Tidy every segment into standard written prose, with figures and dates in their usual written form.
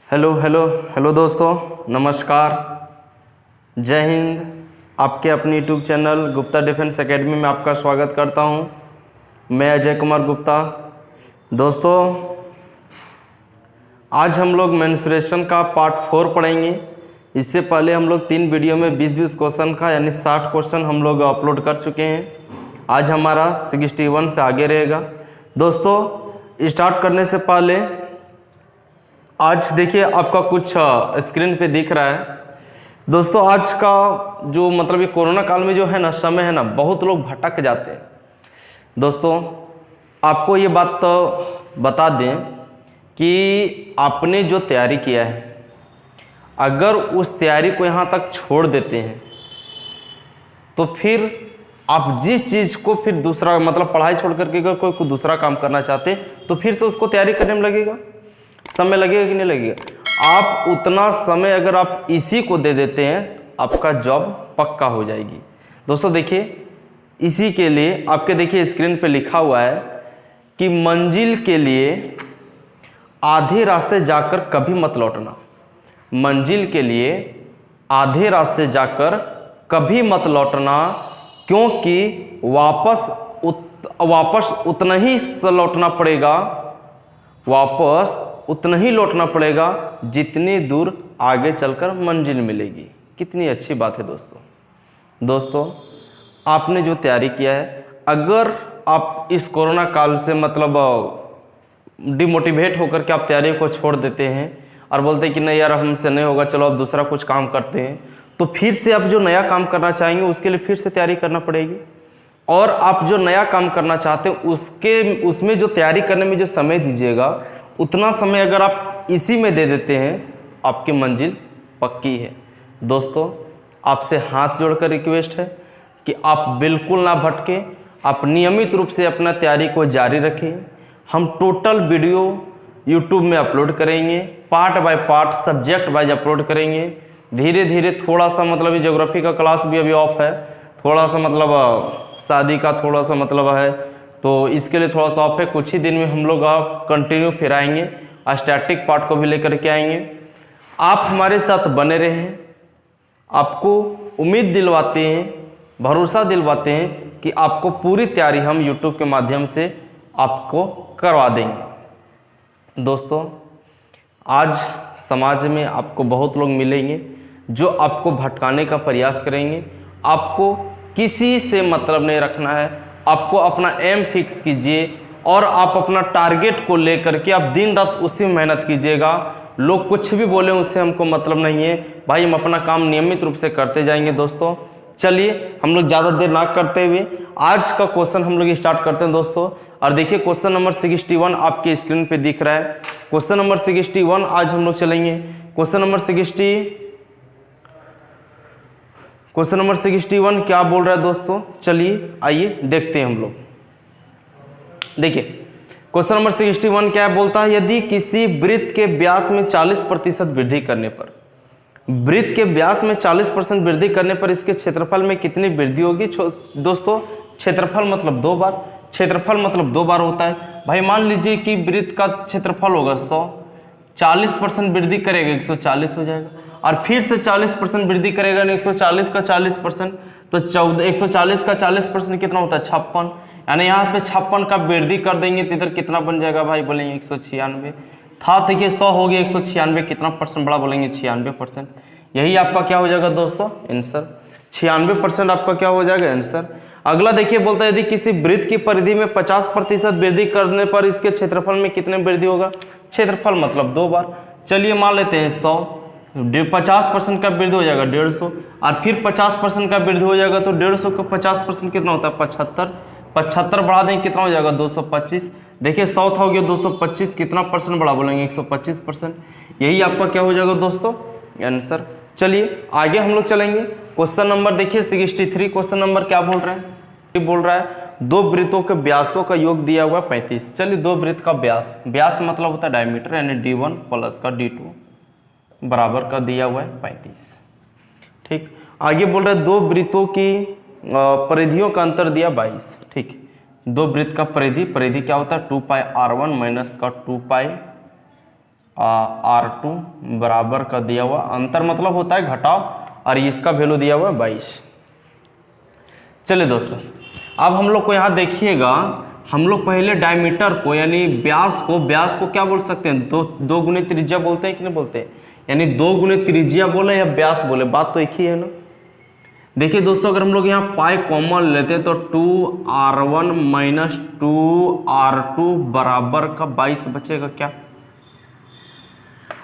Hello hello hello दोस्तों, नमस्कार, जय हिंद। आपके अपने YouTube channel Gupta defence academy में आपका स्वागत करता हूं। मैं अजय कुमार गुप्ता। दोस्तों, आज हम लोग मेंस्ट्रुएशन का पार्ट 4 पढ़ेंगे। इससे पहले हम लोग 3 वीडियो में 20-20 क्वेश्चन का यानी 60 क्वेश्चन हम लोग अपलोड कर चुके हैं। आज हमारा 61 से आगे रहेगा। दोस्तों, स्टार्ट करने से पहले आज देखिए आपका कुछ स्क्रीन पे दिख रहा है। दोस्तों, आज का जो मतलब ये कोरोना काल में जो है ना समय है ना, बहुत लोग भटक जाते हैं। दोस्तों, आपको ये बात तो बता दें कि आपने जो तैयारी किया है, अगर उस तैयारी को यहाँ तक छोड़ देते हैं तो फिर आप जिस चीज़ को फिर दूसरा मतलब पढ़ाई छोड़ करके अगर कोई दूसरा काम करना चाहते हैं तो फिर से उसको तैयारी करने में लगेगा, समय लगेगा कि नहीं लगेगा। आप उतना समय अगर आप इसी को दे देते हैं, आपका जॉब पक्का हो जाएगी। दोस्तों देखिए, इसी के लिए आपके देखिए स्क्रीन पे लिखा हुआ है कि मंजिल के लिए आधे रास्ते जाकर कभी मत लौटना। मंजिल के लिए आधे रास्ते जाकर कभी मत लौटना, क्योंकि वापस उतना ही लौटना पड़ेगा, वापस उतना ही लौटना पड़ेगा जितनी दूर आगे चलकर मंजिल मिलेगी। कितनी अच्छी बात है दोस्तों, आपने जो तैयारी किया है, अगर आप इस कोरोना काल से मतलब डिमोटिवेट होकर के आप तैयारी को छोड़ देते हैं और बोलते हैं कि नहीं यार हमसे नहीं होगा, चलो अब दूसरा कुछ काम करते हैं, तो फिर से आप जो नया काम करना चाहेंगे उसके लिए फिर से तैयारी करना पड़ेगी। और आप जो नया काम करना चाहते हैं उसमें जो तैयारी करने में जो समय दीजिएगा, उतना समय अगर आप इसी में दे देते हैं, आपकी मंजिल पक्की है। दोस्तों, आपसे हाथ जोड़कर रिक्वेस्ट है कि आप बिल्कुल ना भटके, आप नियमित रूप से अपना तैयारी को जारी रखें। हम टोटल वीडियो यूट्यूब में अपलोड करेंगे, part by part, subject wise upload करेंगे। धीरे धीरे थोड़ा सा मतलब ये ज्योग्राफी का क्लास भी अभी ऑफ है, थोड़ा सा मतलब शादी का थोड़ा सा मतलब है, तो इसके लिए थोड़ा सा ऑफ है। कुछ ही दिन में हम लोग कंटिन्यू फिर आएंगे, स्टैटिक पार्ट को भी लेकर के आएंगे। आप हमारे साथ बने रहें, आपको उम्मीद दिलवाते हैं, भरोसा दिलवाते हैं कि आपको पूरी तैयारी हम यूट्यूब के माध्यम से आपको करवा देंगे। दोस्तों, आज समाज में आपको बहुत लोग मिलेंगे जो आपको भटकाने का प्रयास करेंगे। आपको किसी से मतलब नहीं रखना है, आपको अपना एम फिक्स कीजिए और आप अपना टारगेट को लेकर के आप दिन रात उसी में मेहनत कीजिएगा। लोग कुछ भी बोले उससे हमको मतलब नहीं है भाई, हम अपना काम नियमित रूप से करते जाएंगे। दोस्तों चलिए, हम लोग ज़्यादा देर ना करते हुए आज का क्वेश्चन हम लोग स्टार्ट करते हैं दोस्तों। और देखिए क्वेश्चन नंबर 61 आपके स्क्रीन पे दिख रहा है। क्वेश्चन नंबर 61 आज हम लोग चलेंगे। क्वेश्चन नंबर 61 क्या बोल रहा है दोस्तों, चलिए आइए देखते हैं हम लोग। देखिए क्वेश्चन नंबर 61 क्या बोलता है, यदि किसी वृत्त के व्यास में 40% वृद्धि करने पर, वृत्त के व्यास में 40% वृद्धि करने पर इसके क्षेत्रफल में कितनी वृद्धि होगी। दोस्तों, क्षेत्रफल मतलब 2 बार, क्षेत्रफल मतलब 2 बार होता है। भाई मान लीजिए कि वृत्त का क्षेत्रफल होगा 100, 40% वृद्धि करेगा 140 हो जाएगा, और फिर से 40% वृद्धि करेगा 140 का 40%, तो 140 का 40% कितना होता है 56। यानी यहाँ पे 56 का वृद्धि कर देंगे तो इधर कितना बन जाएगा भाई, बोलेंगे 196 था, देखिए 100 हो गया 196, कितना परसेंट बड़ा बोलेंगे 96%। यही आपका क्या हो जाएगा दोस्तों आंसर, 96% आपका क्या हो जाएगा आंसर। अगला देखिए बोलता है, यदि किसी वृत्त की परिधि में 50% वृद्धि करने पर इसके क्षेत्रफल में कितने वृद्धि होगा। क्षेत्रफल मतलब 2 बार। चलिए मान लेते हैं 100, 50% का वृद्धि हो जाएगा 150, और फिर 50% का वृद्धि हो जाएगा तो 150 का 50% कितना होता है 75, 75 बढ़ा देंगे कितना हो जाएगा 225। देखिए 100 था हो गया 225, कितना परसेंट बढ़ा बोलेंगे 125%। यही आपका क्या हो जाएगा दोस्तों आंसर। चलिए आगे हम लोग चलेंगे। क्वेश्चन नंबर देखिए 63। क्वेश्चन नंबर क्या बोल रहे हैं, बोल रहा है 2 वृत्तों के व्यासों का योग दिया हुआ 35। चलिए 2 वृत्त का व्यास मतलब होता है डायमीटर, यानी D1 प्लस का D2 बराबर का दिया हुआ है 35। ठीक, आगे बोल रहा है 2 वृत्तों की परिधियों का अंतर दिया 22। ठीक, 2 वृत्त का परिधि क्या होता है 2 पाई R1 माइनस का 2 पाई R2 बराबर का दिया हुआ, अंतर मतलब होता है घटाव, और इसका वैल्यू दिया हुआ है 22। चलिए दोस्तों, अब हम लोग को यहाँ देखिएगा, हम लोग पहले डायमीटर को यानी व्यास को क्या बोल सकते हैं, दो गुने त्रिज्या बोलते हैं कि नहीं बोलते हैं, यानी 2 गुने त्रिज्या बोले या व्यास बोले, बात तो एक ही है ना। देखिए दोस्तों, अगर हम लोग यहाँ पाई कॉमन लेते हैं तो 2R1 माइनस 2R2 बराबर का 22 बचेगा क्या।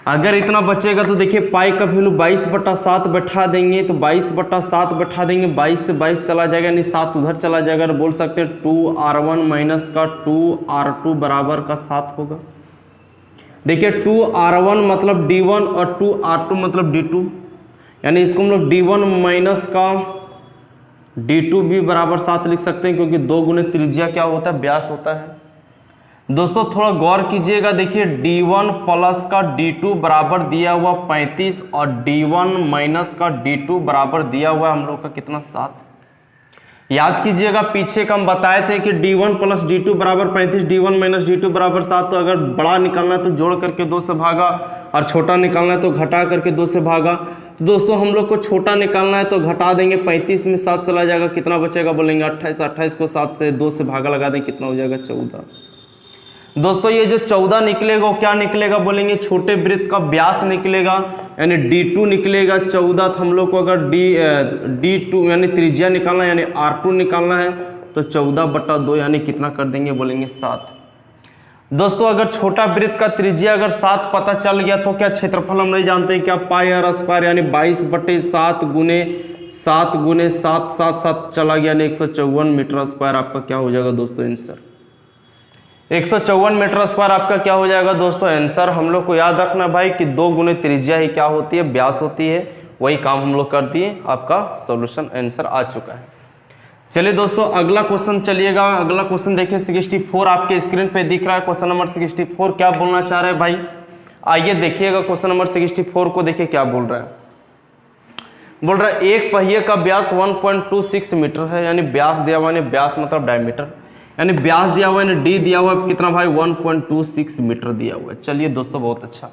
अगर इतना बचेगा तो देखिए पाई का वैल्यू 22/7 बैठा देंगे, तो 22/7 बैठा देंगे, 22 से 22 चला जाएगा, यानी 7 उधर चला जाएगा, तो बोल सकते हैं 2R1 माइनस का 2R2 बराबर का 7 होगा। देखिए 2R1 मतलब D1 और 2R2 मतलब D2, यानी इसको हम लोग D1 माइनस का D2 भी बराबर 7 लिख सकते हैं, क्योंकि 2 गुने त्रिज्या क्या होता है, व्यास होता है। दोस्तों थोड़ा गौर कीजिएगा, देखिए D1 प्लस का D2 बराबर दिया हुआ 35 और D1 माइनस का D2 बराबर दिया हुआ हम लोग का कितना, 7। याद कीजिएगा पीछे का हम बताए थे कि D1 प्लस D2 बराबर 35, D1 माइनस D2 बराबर 7। तो अगर बड़ा निकालना है तो जोड़ करके 2 से भागा, और छोटा निकालना है तो घटा करके 2 से भागा। दोस्तों हम लोग को छोटा निकालना है तो घटा देंगे, 35 में 7 चला जाएगा, कितना बचेगा बोलेंगे 28। 28 को 7 से 2 से भागा लगा दें, कितना हो जाएगा, 14। दोस्तों ये जो 14 निकलेगा वो क्या निकलेगा बोलेंगे, छोटे वृत्त का व्यास निकलेगा, यानी D2 निकलेगा 14। तो हम लोग को अगर D2 यानी त्रिज्या निकालना है, यानी R2 निकालना है, तो 14/2 यानी कितना कर देंगे बोलेंगे, 7। दोस्तों अगर छोटा वृत्त का त्रिज्या अगर 7 पता चल गया तो क्या क्षेत्रफल हम नहीं जानते हैं क्या, पाई आर स्क्वायर यानी 22/7 गुने 7 गुने 7 7 7 चला गया, यानी 154 मीटर स्क्वायर आपका क्या हो जाएगा दोस्तों, आंसर 154 मीटर स्क्वायर आपका क्या हो जाएगा दोस्तों, आंसर। हम लोग को याद रखना भाई कि 2 गुने त्रिज्या ही क्या होती है, व्यास होती है। वही काम हम लोग कर दिए, आपका सॉल्यूशन आंसर आ चुका है। चलिए दोस्तों अगला क्वेश्चन चलिएगा, अगला क्वेश्चन देखिए 64 आपके स्क्रीन पे दिख रहा है। क्वेश्चन नंबर 64 क्या बोलना चाह रहे हैं भाई, आइए देखिएगा क्वेश्चन नंबर 64 को। देखिए क्या बोल रहा है, बोल रहा है एक पहिए का व्यास 1.26 मीटर है, यानी व्यास दिया हुआ, यानी व्यास मतलब डायमीटर, यानी व्यास दिया हुआ है, डी दिया हुआ है कितना भाई, 1.26 मीटर दिया हुआ है। चलिए दोस्तों बहुत अच्छा,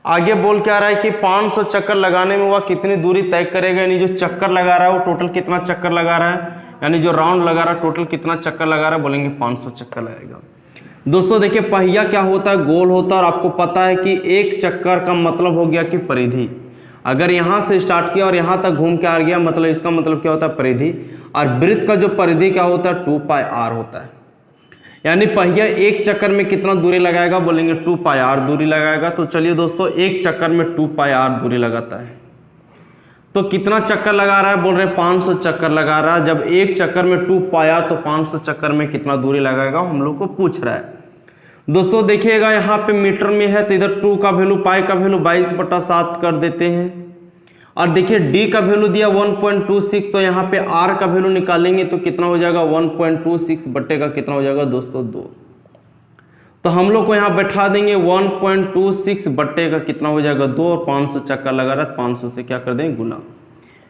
आगे बोल क्या रहा है कि 500 चक्कर लगाने में वह कितनी दूरी तय करेगा, यानी जो चक्कर लगा रहा है वो टोटल कितना चक्कर लगा रहा है, यानी जो राउंड लगा रहा है टोटल कितना चक्कर लगा रहा है, बोलेंगे 500 चक्कर लगाएगा। दोस्तों देखिए पहिया क्या होता है, गोल होता है, और आपको पता है कि एक चक्कर का मतलब हो गया कि परिधि। अगर यहाँ से स्टार्ट किया और यहाँ तक घूम के आ गया, मतलब इसका मतलब क्या होता है, परिधि। और वृत्त का जो परिधि क्या होता है, 2πr होता है, यानी पहिया एक चक्कर में कितना दूरी लगाएगा, बोलेंगे 2πr दूरी लगाएगा। तो चलिए दोस्तों एक चक्कर में 2πr दूरी लगाता है, तो कितना चक्कर लगा रहा है, बोल रहे हैं 500 चक्कर लगा रहा है। जब एक चक्कर में 2πr तो 500 चक्कर में कितना दूरी लगाएगा हम लोग को पूछ रहा है। दोस्तों देखिएगा यहाँ पे मीटर में है, तो इधर 2 का वैल्यू, पाई का वैल्यू 22/7 कर देते हैं, और देखिए d का वैल्यू दिया 1.26, तो यहाँ पे r का वैल्यू निकालेंगे तो कितना हो जाएगा, 1.26 बट्टे का कितना हो जाएगा दोस्तों, 2। तो हम लोग को यहाँ बैठा देंगे 1.26 बट्टे का कितना हो जाएगा, 2, और 500 चक्कर लगा रहा है, 500 से क्या कर देंगे गुना,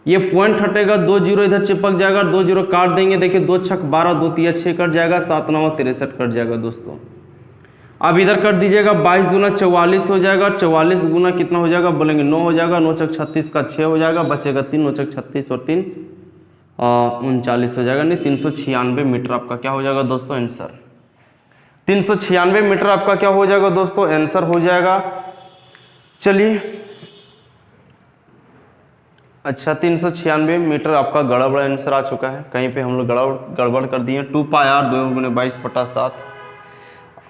ये पॉइंट हटेगा, 2 जीरो इधर चिपक जाएगा, 2 जीरो काट देंगे, देखिए 2 छक 12, 2 तिया 6 कट जाएगा, 7 9 63 कट जाएगा दोस्तों। अब इधर कर दीजिएगा, 22 दूना 44 हो जाएगा, 44 गुना कितना हो जाएगा, बोलेंगे 9 हो जाएगा, 9 छक 36 का 6 हो जाएगा, बचेगा 3, 9 छक 36 और 3 39 हो जाएगा, नहीं 396 मीटर आपका क्या हो जाएगा दोस्तों, आंसर। 396 मीटर आपका क्या हो जाएगा दोस्तों, आंसर हो जाएगा। चलिए अच्छा 396 मीटर आपका गड़बड़ आंसर आ चुका है, कहीं पे हम लोग गड़बड़ कर दिए। 2πr 2 गुने 22/7,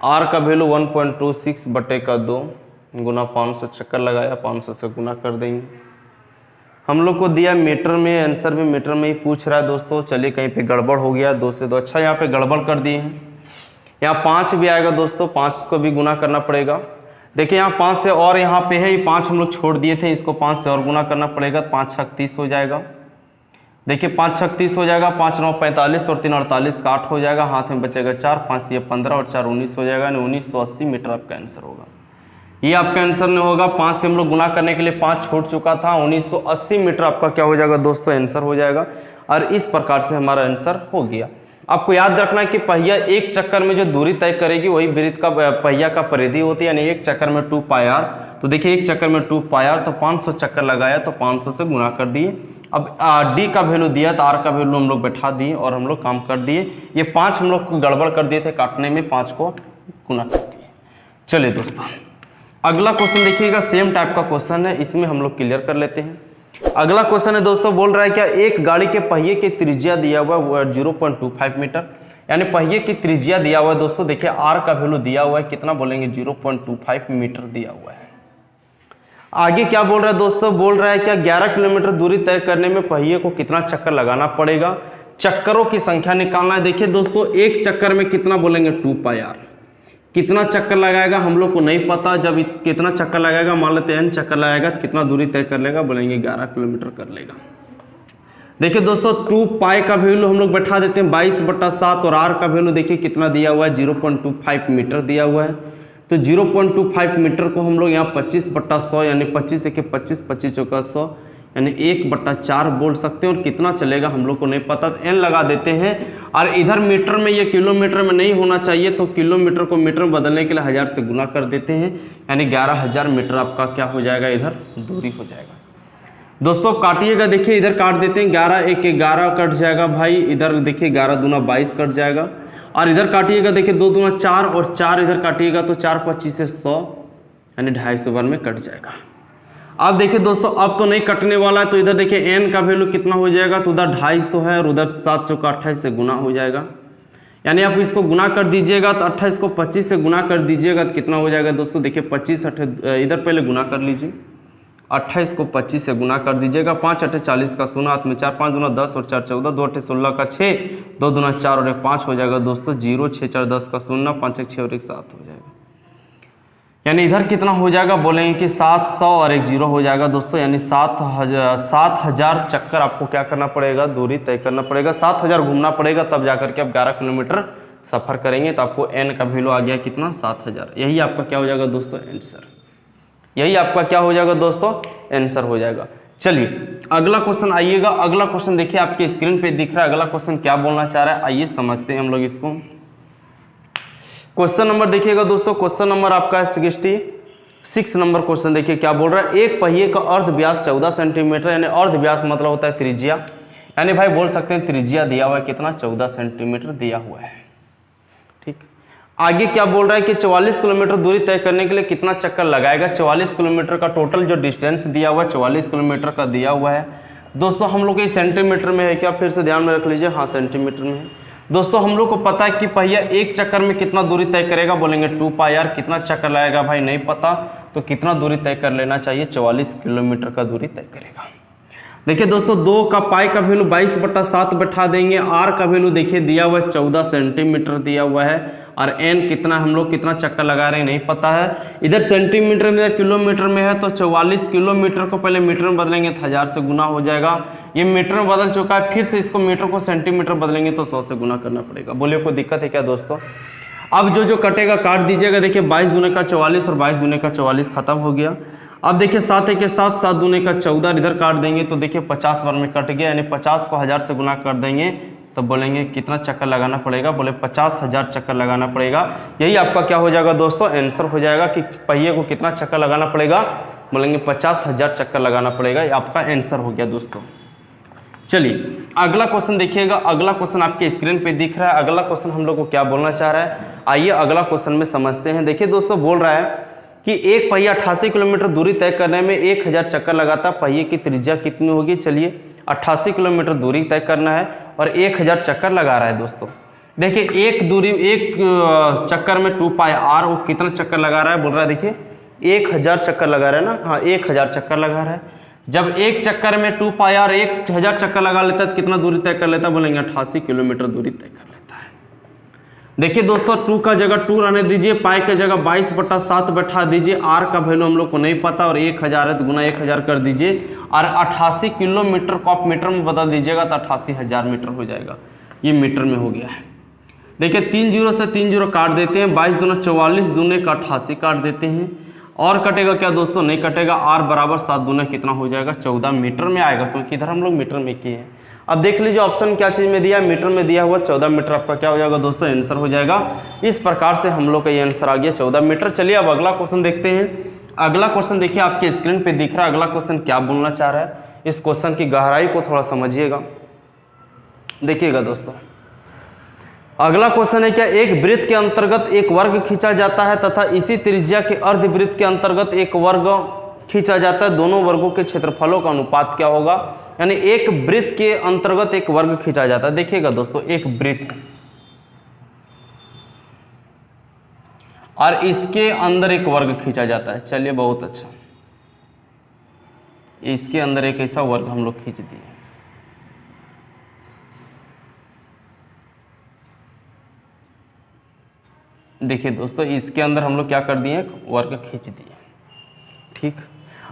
आर का वैल्यू 1.26 बटे का 2 गुना 500 चक्कर लगाया, 500 से गुना कर देंगे। हम लोग को दिया मीटर में, आंसर भी मीटर में ही पूछ रहा है दोस्तों। चलिए कहीं पे गड़बड़ हो गया, 2 से 2, अच्छा यहाँ पे गड़बड़ कर दिए हैं, यहाँ 5 भी आएगा दोस्तों, 5 को भी गुना करना पड़ेगा। देखिए यहाँ 5 से और यहाँ पे है, ये 5 हम लोग छोड़ दिए थे, इसको 5 से और गुना करना पड़ेगा, 5 छक 30 हो जाएगा। देखिए 5 छक 30 हो जाएगा, 5 9 45 और 3 48 का 8 हो जाएगा, हाथ में बचेगा 4, 5 दिए 15 और 4 19 हो जाएगा, 1980 मीटर आपका आंसर होगा। ये आपका आंसर नहीं होगा, 5 से हम लोग गुना करने के लिए 5 छोड़ चुका था, 1980 मीटर आपका क्या हो जाएगा दोस्तों, आंसर हो जाएगा। और इस प्रकार से हमारा आंसर हो गया। आपको याद रखना है कि पहिया एक चक्कर में जो दूरी तय करेगी वही वृत्त का पहिया का परिधि होती है, यानी एक चक्कर में 2 पाई आर। तो देखिए एक चक्कर में 2 पाई आर, तो 500 चक्कर लगाया तो 500 से गुना कर दिए। अब डी का वैल्यू दिया तो आर का वैल्यू हम लोग बैठा दिए और हम लोग काम कर दिए। ये 5 हम लोग गड़बड़ कर दिए थे काटने में, 5 को गुना कर दिए। चलिए दोस्तों अगला क्वेश्चन देखिएगा, सेम टाइप का क्वेश्चन है, इसमें हम लोग क्लियर कर लेते हैं। अगला क्वेश्चन है दोस्तों, बोल रहा है क्या एक गाड़ी के पहिए की त्रिज्या दिया हुआ है 0.25 मीटर, यानी पहिए की त्रिज्या दिया हुआ है दोस्तों। देखिए आर का वैल्यू दिया हुआ है कितना बोलेंगे 0.25 मीटर दिया हुआ है। आगे क्या बोल रहा है दोस्तों, बोल रहा है क्या 11 किलोमीटर दूरी तय करने में पहिए को कितना चक्कर लगाना पड़ेगा, चक्करों की संख्या निकालना है। देखिए दोस्तों एक चक्कर में कितना बोलेंगे 2 पाई आर, कितना चक्कर लगाएगा हम लोग को नहीं पता। जब कितना चक्कर लगाएगा मान लेते हैं n चक्कर लगाएगा तो कितना दूरी तय कर लेगा, बोलेंगे 11 किलोमीटर कर लेगा। देखिए दोस्तों 2 पाई का वैल्यू हम लोग बैठा देते हैं 22/7 और r का वैल्यू देखिए कितना दिया हुआ है 0.25 मीटर दिया हुआ है। तो 0.25 मीटर को हम लोग यहाँ 25/100 यानी 25 से 25, 25 चौका 100 यानी 1/4 बोल सकते हैं। और कितना चलेगा हम लोग को नहीं पता, तो n लगा देते हैं। और इधर मीटर में ये किलोमीटर में नहीं होना चाहिए, तो किलोमीटर को मीटर में बदलने के लिए 1000 से गुना कर देते हैं, यानी 11,000 मीटर आपका क्या हो जाएगा, इधर दूरी हो जाएगा। दोस्तों काटिएगा, देखिए इधर काट देते हैं, 11 1 11 कट जाएगा भाई, इधर देखिए 11 दूना 22 कट जाएगा। और इधर काटिएगा, देखिए 2 दूना 4 और 4 इधर काटिएगा तो 4 25 से 100 यानी 250 बार में कट जाएगा। अब देखिए दोस्तों अब तो नहीं कटने वाला है, तो इधर देखिए n का वैल्यू कितना हो जाएगा, तो उधर 250 है और उधर 7 चौका 28 से गुना हो जाएगा। यानी आप इसको गुना कर दीजिएगा तो 28 को 25 से गुना कर दीजिएगा तो कितना हो जाएगा दोस्तों, देखिए 25 इधर पहले गुना कर लीजिए, 28 को 25 से गुना कर दीजिएगा। 5 8 40 का 0 हाथ में 4 5 दूना 10 और 4 14, 2 8 16 का 6, 2 दूना 4 और 1 5 हो जाएगा दोस्तों 0 6 4 10 का 0, 5 1 6 और 1 7 हो जाएगा। यानी इधर कितना हो जाएगा बोलेंगे कि 700 और 1 0 हो जाएगा दोस्तों, यानी 7,000 चक्कर आपको क्या करना पड़ेगा, दूरी तय करना पड़ेगा, 7,000 घूमना पड़ेगा, तब जाकर के आप 11 किलोमीटर सफर करेंगे। तो आपको n का वैल्यू आ गया कितना 7,000। यही आपका क्या हो जाएगा दोस्तों आंसर, यही आपका क्या हो जाएगा दोस्तों आंसर हो जाएगा। चलिए अगला क्वेश्चन आइएगा। अगला क्वेश्चन देखिए आपके स्क्रीन पे दिख रहा है, अगला क्वेश्चन क्या बोलना चाह रहा है, आइए समझते हैं हम लोग इसको। क्वेश्चन नंबर देखिएगा दोस्तों, क्वेश्चन नंबर आपका है 66 नंबर क्वेश्चन। देखिए क्या बोल रहा है, एक पहिए का अर्ध व्यास 14 सेंटीमीटर, यानी अर्ध व्यास मतलब होता है त्रिज्या, यानी भाई बोल सकते हैं त्रिज्या दिया हुआ है कितना 14 सेंटीमीटर दिया हुआ है। ठीक, आगे क्या बोल रहा है कि 44 किलोमीटर दूरी तय करने के लिए कितना चक्कर लगाएगा। 44 किलोमीटर का टोटल जो डिस्टेंस दिया हुआ है 44 किलोमीटर का दिया हुआ है दोस्तों। हम लोग ये सेंटीमीटर में है क्या, फिर से ध्यान में रख लीजिए, हाँ सेंटीमीटर में है दोस्तों। हम लोग को पता है कि पहिया एक चक्कर में कितना दूरी तय करेगा, बोलेंगे 2 पाई आर। कितना चक्कर लगाएगा भाई नहीं पता, तो कितना दूरी तय कर लेना चाहिए, 44 किलोमीटर का दूरी तय करेगा। देखिए दोस्तों 2 का पाई का वैल्यू 22/7 बैठा देंगे, आर का वैल्यू देखिए दिया हुआ है 14 सेंटीमीटर दिया हुआ है, और n कितना हम लोग कितना चक्कर लगा रहे हैं नहीं पता है। इधर सेंटीमीटर में इधर किलोमीटर में है, तो 44 किलोमीटर को पहले मीटर में बदलेंगे तो 1000 से गुना हो जाएगा। ये मीटर में बदल चुका है, फिर से इसको मीटर को सेंटीमीटर बदलेंगे तो 100 से गुना करना पड़ेगा। बोलिए कोई दिक्कत है क्या दोस्तों। अब जो कटेगा काट दीजिएगा। देखिए 22 दूने का 44 और 22 दूने का 44 खत्म हो गया। अब देखिए 7 के साथ 7 दूने का 14 इधर काट देंगे तो देखिए 50 बार में कट गया, यानी 50 को 1000 से गुना कर देंगे तो बोलेंगे कितना चक्कर लगाना पड़ेगा, बोले 50,000 चक्कर लगाना पड़ेगा। यही आपका क्या हो जाएगा दोस्तों आंसर हो जाएगा कि पहिए को कितना चक्कर लगाना पड़ेगा, बोलेंगे 50,000 चक्कर लगाना पड़ेगा। ये आपका आंसर हो गया दोस्तों। चलिए अगला क्वेश्चन देखिएगा। अगला क्वेश्चन आपके स्क्रीन पे दिख रहा है। अगला क्वेश्चन हम लोग को क्या बोलना चाह रहा है, आइए अगला क्वेश्चन में समझते हैं। देखिए दोस्तों बोल रहा है कि एक पहिया 88 किलोमीटर दूरी तय करने में 1000 चक्कर लगाता, पहिए की त्रिज्या कितनी होगी। चलिए 88 किलोमीटर दूरी तय करना है और 1000 चक्कर लगा रहा है दोस्तों। देखिए एक चक्कर में 2 पाई आर, वो कितना चक्कर लगा रहा है बोल रहा है, देखिए 1000 चक्कर लगा रहा है ना, हाँ 1000 चक्कर लगा रहा है। जब एक चक्कर में 2 पाई आर 1000 चक्कर लगा लेता है तो कितना दूरी तय कर लेता है, बोलेंगे 88 किलोमीटर दूरी तय कर लेता है। देखिए दोस्तों 2 का जगह 2 रहने दीजिए, पाई की जगह 22/7 बैठा दीजिए, आर का वैल्यू हम लोग को नहीं पता और 1000 है तो गुना 1000 कर दीजिए और 88 किलोमीटर को आप मीटर में बदल दीजिएगा तो 88,000 मीटर हो जाएगा। ये मीटर में हो गया है। देखिए 3 0 से 3 0 काट देते हैं, 22 दूना 44 दूने का 88 काट देते हैं, और कटेगा क्या दोस्तों, नहीं कटेगा। आर बराबर 7 दूना कितना हो जाएगा 14 मीटर में आएगा, क्योंकि इधर हम लोग मीटर में किए हैं। अब देख लीजिए ऑप्शन क्या चीज़ में दिया है, मीटर में दिया हुआ 14 मीटर आपका क्या हो जाएगा दोस्तों, आंसर हो जाएगा। इस प्रकार से हम लोग का ये आंसर आ गया 14 मीटर। चलिए अब अगला क्वेश्चन देखते हैं। अगला क्वेश्चन देखिए आपके स्क्रीन पे दिख रहा है। अगला क्वेश्चन क्या बोलना चाह रहा है, इस क्वेश्चन की गहराई को थोड़ा समझिएगा, देखिएगा दोस्तों। अगला क्वेश्चन है क्या, एक वृत्त के अंतर्गत एक वर्ग खींचा जाता है तथा इसी त्रिज्या के अर्धवृत्त के अंतर्गत एक वर्ग खींचा जाता है, दोनों वर्गों के क्षेत्रफलों का अनुपात क्या होगा। यानी एक वृत्त के अंतर्गत एक वर्ग खींचा जाता है। देखिएगा दोस्तों, एक वृत्त और इसके अंदर एक वर्ग खींचा जाता है। चलिए बहुत अच्छा, इसके अंदर एक ऐसा वर्ग हम लोग खींच दिए। देखिए दोस्तों, इसके अंदर हम लोग क्या कर दिए, वर्ग खींच दिए। ठीक,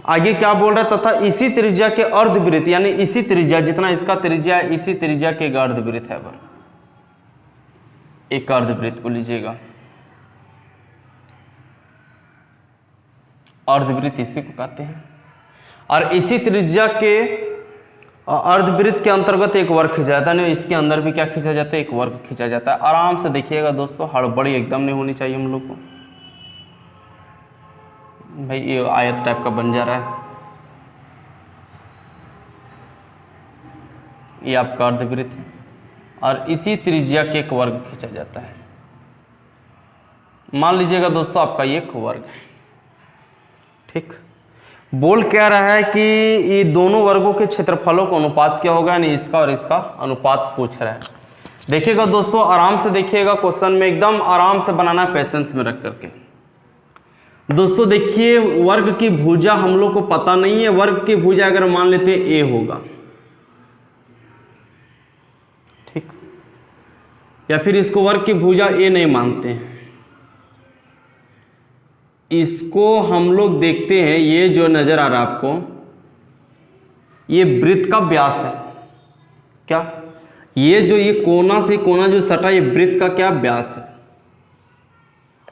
आगे क्या बोल रहा है, तथा इसी त्रिज्या के अर्धवृत्त, यानी इसी त्रिज्या जितना इसका त्रिज्या है, इसी त्रिज्या के एक अर्धवृत्त है वर्ग। एक अर्धवृत्त को लीजिएगा, अर्धवृत्त इसी को कहते हैं, और इसी त्रिज्या के अर्धवृत्त के अंतर्गत एक वर्ग खींचा जाता है। नहीं, इसके अंदर भी क्या खींचा जाता है, एक वर्ग खींचा जाता है। आराम से देखिएगा दोस्तों, हड़बड़ी एकदम नहीं होनी चाहिए हम लोग को। भाई ये आयत टाइप का बन जा रहा है, ये आपका अर्धवृत्त है और इसी त्रिज्या के एक वर्ग खींचा जाता है। मान लीजिएगा दोस्तों आपका ये एक वर्ग है। ठीक, बोल क्या रहा है कि ये दोनों वर्गों के क्षेत्रफलों का अनुपात क्या होगा, यानी इसका और इसका अनुपात पूछ रहा है। देखिएगा दोस्तों, आराम से देखिएगा, क्वेश्चन में एकदम आराम से बनाना है, पेशेंस में रख करके। दोस्तों देखिए, वर्ग की भुजा हम लोग को पता नहीं है। वर्ग की भुजा अगर मान लेते हैं ए होगा, ठीक, या फिर इसको वर्ग की भुजा ए नहीं मानते हैं, इसको हम लोग देखते हैं। ये जो नजर आ रहा है आपको, ये वृत्त का व्यास है। क्या, ये जो ये कोना से कोना जो सटा, ये वृत्त का क्या व्यास है।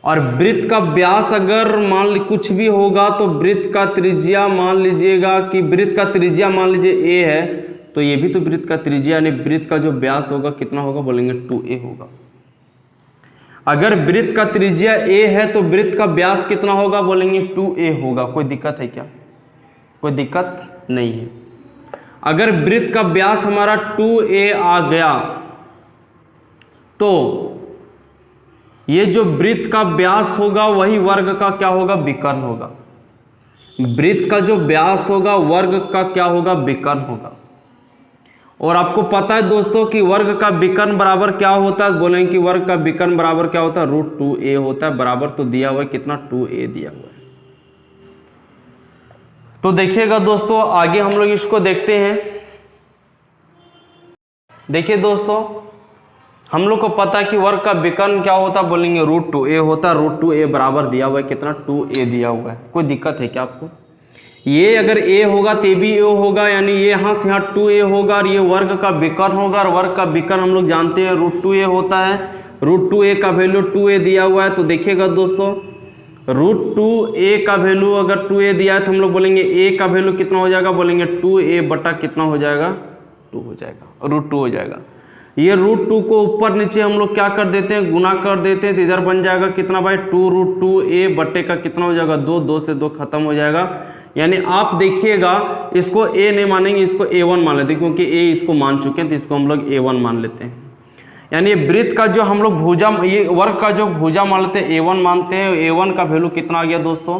और वृत्त का व्यास अगर मान ली कुछ भी होगा तो वृत्त का त्रिज्या मान लीजिएगा कि वृत्त का त्रिज्या मान लीजिए ए है, तो ये भी तो वृत्त का त्रिज्या, यानी वृत्त का जो व्यास होगा कितना होगा, बोलेंगे 2a होगा। अगर वृत्त का त्रिज्या a है तो वृत्त का व्यास कितना होगा, बोलेंगे 2a होगा। कोई दिक्कत है क्या, कोई दिक्कत नहीं है। अगर वृत्त का व्यास हमारा 2a आ गया तो ये जो वृत्त का व्यास होगा वही वर्ग का क्या होगा, विकर्ण होगा। वृत्त का जो व्यास होगा वर्ग का क्या होगा, विकर्ण होगा। और आपको पता है दोस्तों कि वर्ग का विकर्ण बराबर क्या होता है, बोलेंगे कि वर्ग का विकर्ण बराबर क्या होता है, √2a होता है। बराबर तो दिया हुआ है कितना, 2a दिया हुआ है। तो देखिएगा दोस्तों, आगे हम लोग इसको देखते हैं। देखिए दोस्तों, हम लोग को पता है कि वर्ग का विकर्ण क्या होता है, बोलेंगे √2a होता है। √2a बराबर दिया हुआ है कितना, 2a दिया हुआ है। कोई दिक्कत है क्या आपको, ये अगर a होगा तो भी a होगा, यानी ये यहाँ से यहाँ 2a होगा और ये वर्ग का विकर्ण होगा। और वर्ग का विकर्ण हम लोग जानते हैं √2a होता है। √2a का वैल्यू 2a दिया हुआ है। तो देखिएगा दोस्तों, √2a का वैल्यू अगर 2a दिया है तो हम लोग बोलेंगे a का वैल्यू कितना हो जाएगा, बोलेंगे 2a बटा कितना हो जाएगा, 2 हो जाएगा, √2 हो जाएगा। ये √2 को ऊपर नीचे हम लोग क्या कर देते हैं, गुना कर देते हैं, तो इधर बन जाएगा कितना भाई, 2√2a बटे का कितना हो जाएगा, 2, 2 से 2 खत्म हो जाएगा। यानी आप देखिएगा, इसको a नहीं मानेंगे, इसको a1 मान लेते हैं, क्योंकि a इसको मान चुके हैं तो इसको हम लोग a1 मान लेते हैं। यानी वृत्त का जो हम लोग भुजा, ये वर्ग का जो भुजा मान लेते हैं a1 मानते हैं। a1 का वैल्यू कितना आ गया दोस्तों,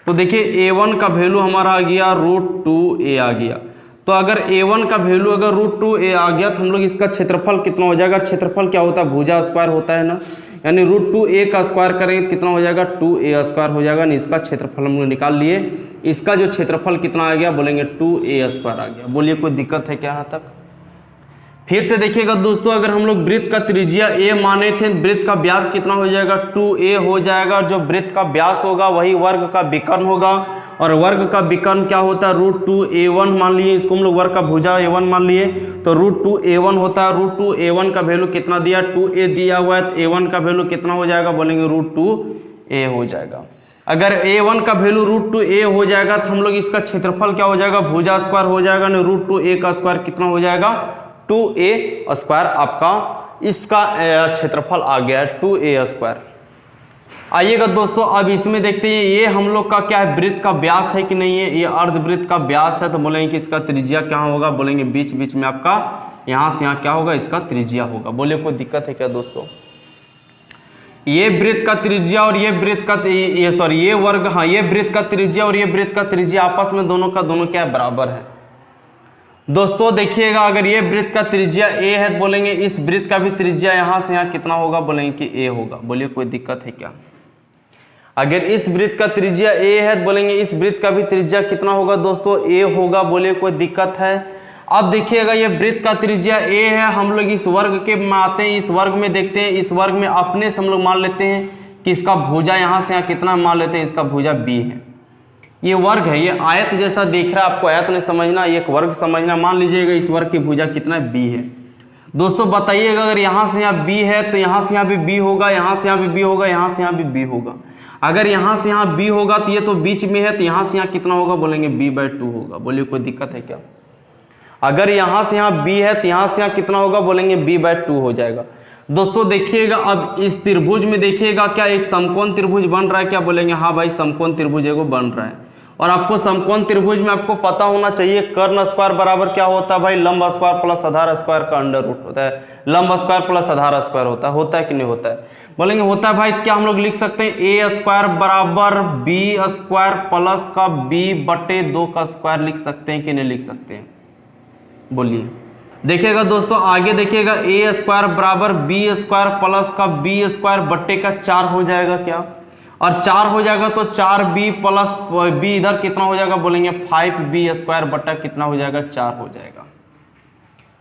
तो देखिए a1 का वैल्यू हमारा आ गया √2a आ गया। तो अगर a1 का वैल्यू अगर √2a आ गया तो हम लोग इसका क्षेत्रफल कितना हो जाएगा, क्षेत्रफल क्या होता है, भुजा स्क्वायर होता है ना, यानी √2a का स्क्वायर करेंगे कितना हो जाएगा, 2a स्क्वायर हो जाएगा। नहीं, इसका क्षेत्रफल हम लोग निकाल लिए। इसका जो क्षेत्रफल कितना आ गया, बोलेंगे 2a स्क्वायर आ गया। बोलिए कोई दिक्कत है क्या यहाँ तक। फिर से देखिएगा दोस्तों, अगर हम लोग वृत्त का त्रिज्या a माने थे, वृत्त का व्यास कितना हो जाएगा, 2a हो जाएगा। जो वृत्त का व्यास होगा वही वर्ग का विकर्ण होगा। और वर्ग का विकर्ण क्या होता है, √2a1 मान लिए, इसको हम लोग वर्ग का भुजा a1 मान लिए, तो √2a1 होता है। √2a1 का वैल्यू कितना दिया, 2a दिया हुआ है, तो a1 का वैल्यू कितना हो जाएगा, बोलेंगे √2a हो जाएगा। अगर A1 का वैल्यू √2a हो जाएगा तो हम लोग इसका क्षेत्रफल क्या हो जाएगा, भुजा स्क्वायर हो जाएगा, नहीं √2a का स्क्वायर कितना हो जाएगा, 2a स्क्वायर आपका इसका क्षेत्रफल आ गया है 2a स्क्वायर। आइएगा दोस्तों अब इसमें देखते हैं ये हम लोग का क्या है, वृत्त का व्यास है कि नहीं है, ये अर्धवृत्त का व्यास है तो बोलेंगे कि इसका त्रिज्या क्या होगा, बोलेंगे बीच बीच में आपका यहाँ से यहाँ क्या होगा, इसका त्रिज्या होगा। बोले कोई दिक्कत है क्या दोस्तों? ये वृत्त का त्रिज्या और ये वृत्त का ये वर्ग, हाँ ये वृत्त का त्रिज्या और ये वृत्त का त्रिज्या आपस में दोनों का दोनों क्या बराबर है। दोस्तों देखिएगा अगर ये वृत्त का त्रिज्या a है तो बोलेंगे इस वृत्त का भी त्रिज्या यहाँ से यहाँ कितना होगा, बोलेंगे कि a होगा। बोलिए कोई दिक्कत है क्या? अगर इस वृत्त का त्रिज्या a है तो बोलेंगे इस वृत्त का भी त्रिज्या कितना होगा दोस्तों, a होगा। बोलिए कोई दिक्कत है? अब देखिएगा ये वृत्त का त्रिज्या a है, हम लोग इस वर्ग के में आते हैं, इस वर्ग में देखते हैं, इस वर्ग में अपने से हम लोग मान लेते हैं कि इसका भुजा यहाँ से यहाँ कितना मान लेते हैं, इसका भुजा b है। ये वर्ग है, ये आयत जैसा दिख रहा है, आपको आयत नहीं समझना, एक वर्ग समझना। मान लीजिएगा इस वर्ग की भुजा कितना b है। दोस्तों बताइएगा अगर यहाँ से यहाँ b है तो यहाँ से यहाँ भी b होगा, यहाँ से यहाँ भी b होगा, यहाँ से यहाँ भी b होगा। अगर यहाँ से यहाँ b होगा तो ये तो बीच में है तो यहाँ से यहाँ कितना होगा, बोलेंगे b/2 होगा। बोलिए कोई दिक्कत है क्या? अगर यहाँ से यहाँ b है तो यहाँ से यहाँ कितना होगा, बोलेंगे b/2 हो जाएगा। दोस्तों देखिएगा अब इस त्रिभुज में देखिएगा क्या एक समकोण त्रिभुज बन रहा है क्या, बोलेंगे हाँ भाई समकोण त्रिभुज एगो बन रहा है। और आपको समकोण त्रिभुज में आपको पता होना चाहिए कर्ण स्क्वायर बराबर क्या होता है भाई, लंब स्क्वायर प्लस आधार स्क्वायर का अंडर रूट होता है। लंब स्क्वायर प्लस आधार स्क्वायर होता है कि नहीं होता है? बोलेंगे होता है भाई। क्या हम लोग लिख सकते हैं a स्क्वायर बराबर b स्क्वायर प्लस का b/2 का स्क्वायर लिख सकते हैं कि नहीं लिख सकते हैं? बोलिए। देखिएगा दोस्तों आगे देखिएगा a स्क्वायर बराबर b स्क्वायर प्लस का b स्क्वायर बट्टे का 4 हो जाएगा क्या, और 4 हो जाएगा तो 4b प्लस b इधर कितना हो जाएगा, बोलेंगे 5b स्क्वायर बट्टा कितना हो जाएगा, 4 हो जाएगा।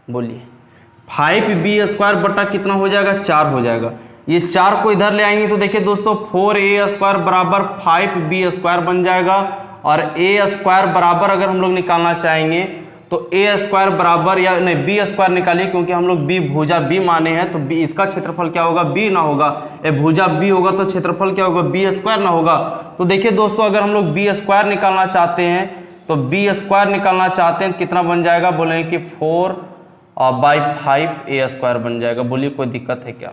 बोलिए 5b स्क्वायर बट्टा कितना हो जाएगा, 4 हो जाएगा। ये 4 को इधर ले आएंगे तो देखिए दोस्तों 4a स्क्वायर बराबर 5b स्क्वायर बन जाएगा। और a स्क्वायर बराबर अगर हम लोग निकालना चाहेंगे तो a स्क्वायर बराबर या नहीं b स्क्वायर निकालिए, क्योंकि हम लोग b भुजा b माने हैं तो b इसका क्षेत्रफल क्या होगा, b ना होगा, ए भुजा b होगा तो क्षेत्रफल क्या होगा, b स्क्वायर ना होगा। तो देखिए दोस्तों अगर हम लोग b स्क्वायर निकालना चाहते हैं तो b स्क्वायर निकालना चाहते हैं तो कितना बन जाएगा, बोलेंगे कि 4/5a स्क्वायर बन जाएगा। बोलिए कोई दिक्कत है क्या?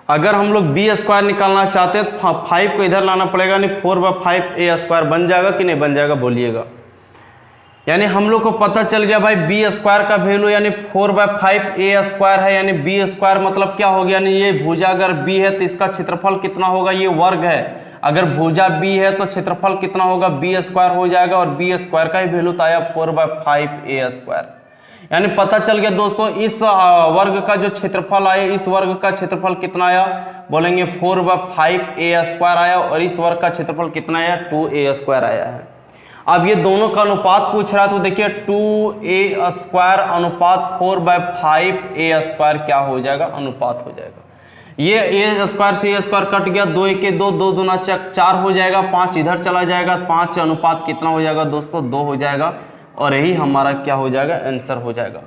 अगर हम लोग b स्क्वायर निकालना चाहते हैं तो 5 को इधर लाना पड़ेगा, नहीं 4/5a स्क्वायर बन जाएगा कि नहीं बन जाएगा, बोलिएगा। यानी हम लोग को पता चल गया भाई b स्क्वायर का वैल्यू यानी 4/5a स्क्वायर है, यानी b स्क्वायर मतलब क्या हो गया, यानी ये भुजा अगर b है तो इसका क्षेत्रफल कितना होगा, ये वर्ग है, अगर भुजा b है तो क्षेत्रफल कितना होगा, b स्क्वायर हो जाएगा। और b स्क्वायर का ही वैल्यू तो आया 4/5a स्क्वायर। यानी पता चल गया दोस्तों इस वर्ग का जो क्षेत्रफल आया, इस वर्ग का क्षेत्रफल कितना आया, बोलेंगे 4/5a स्क्वायर आया, और इस वर्ग का क्षेत्रफल कितना आया, 2a स्क्वायर आया है। अब ये दोनों का अनुपात पूछ रहा है तो देखिए 2a स्क्वायर अनुपात 4/5a स्क्वायर क्या हो जाएगा, अनुपात हो जाएगा। ये a स्क्वायर से a स्क्वायर कट गया, 2 1 2 2 दूना 4 हो जाएगा, 5 इधर चला जाएगा, 5 अनुपात कितना हो जाएगा दोस्तों, 2 हो जाएगा। और यही हमारा क्या हो जाएगा, आंसर हो जाएगा।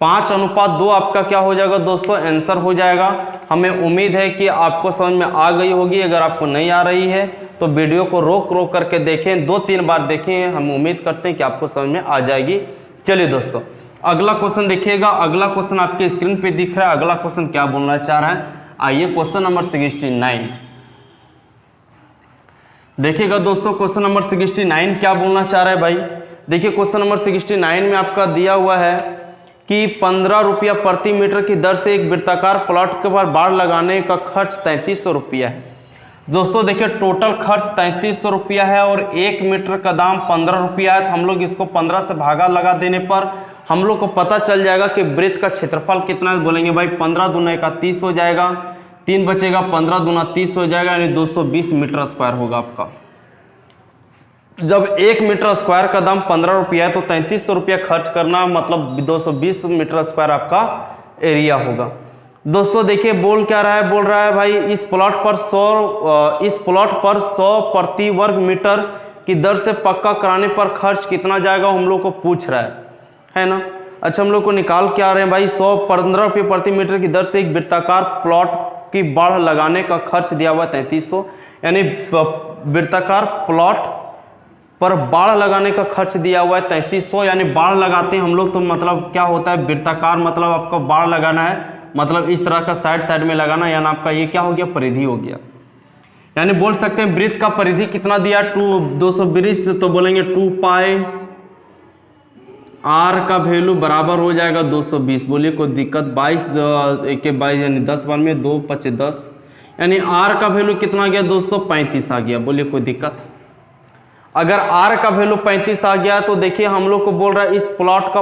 5:2 आपका क्या हो जाएगा दोस्तों, आंसर हो जाएगा। हमें उम्मीद है कि आपको समझ में आ गई होगी। अगर आपको नहीं आ रही है तो वीडियो को रोक करके देखें, 2-3 बार देखें, हम उम्मीद करते हैं कि आपको समझ में आ जाएगी। चलिए दोस्तों अगला क्वेश्चन देखिएगा। अगला क्वेश्चन आपके स्क्रीन पे दिख रहा है। अगला क्वेश्चन क्या बोलना चाह रहा है, आइए क्वेश्चन नंबर 69 देखिएगा दोस्तों। क्वेश्चन नंबर 69 क्या बोलना चाह रहा है भाई, देखिए क्वेश्चन नंबर 69 में आपका दिया हुआ है कि 15 रुपया प्रति मीटर की दर से एक वृत्ताकार प्लॉट के पर बाड़ लगाने का खर्च 3300 रुपया है। दोस्तों देखिए टोटल खर्च 3300 रुपया है और 1 मीटर का दाम 15 रुपया है। तो हम लोग इसको 15 से भागा लगा देने पर हम लोग को पता चल जाएगा कि वृत्त का क्षेत्रफल कितना है। बोलेंगे भाई 15 दूना का 30 हो जाएगा, 3 बचेगा, 15 दूना 30 हो जाएगा, यानी 220 मीटर स्क्वायर होगा आपका। जब 1 मीटर स्क्वायर का दाम 15 रुपया है तो 3300 रुपया खर्च करना मतलब 220 मीटर स्क्वायर आपका एरिया होगा। दोस्तों देखिए बोल क्या रहा है, बोल रहा है भाई इस प्लॉट पर 100 प्रति वर्ग मीटर की दर से पक्का कराने पर खर्च कितना जाएगा हम लोग को पूछ रहा है ना। अच्छा हम लोग को निकाल के आ रहे हैं भाई 15 रुपये प्रति मीटर की दर से एक वृत्ताकार प्लॉट की बाढ़ लगाने का खर्च दिया हुआ 3300, यानी वृत्ताकार प्लॉट पर बाढ़ लगाने का खर्च दिया हुआ है 3300, यानी बाढ़ लगाते हैं हम लोग तो मतलब क्या होता है, वृत्ताकार मतलब आपका बाढ़ लगाना है, मतलब इस तरह का साइड साइड में लगाना, यानी आपका ये क्या हो गया, परिधि हो गया। यानी बोल सकते हैं वृत्त का परिधि कितना दिया, 220, तो बोलेंगे 2 पाई आर का वैल्यू बराबर हो जाएगा 220। बोलिए कोई दिक्कत, 22 एक 22 यानी 10 बार में 2 5 10, यानी आर का वैल्यू कितना आ गया दोस्तों, 35 आ गया। बोलिए कोई दिक्कत। अगर आर का वैल्यू 35 आ गया तो देखिए हम लोग को बोल रहा है इस प्लॉट का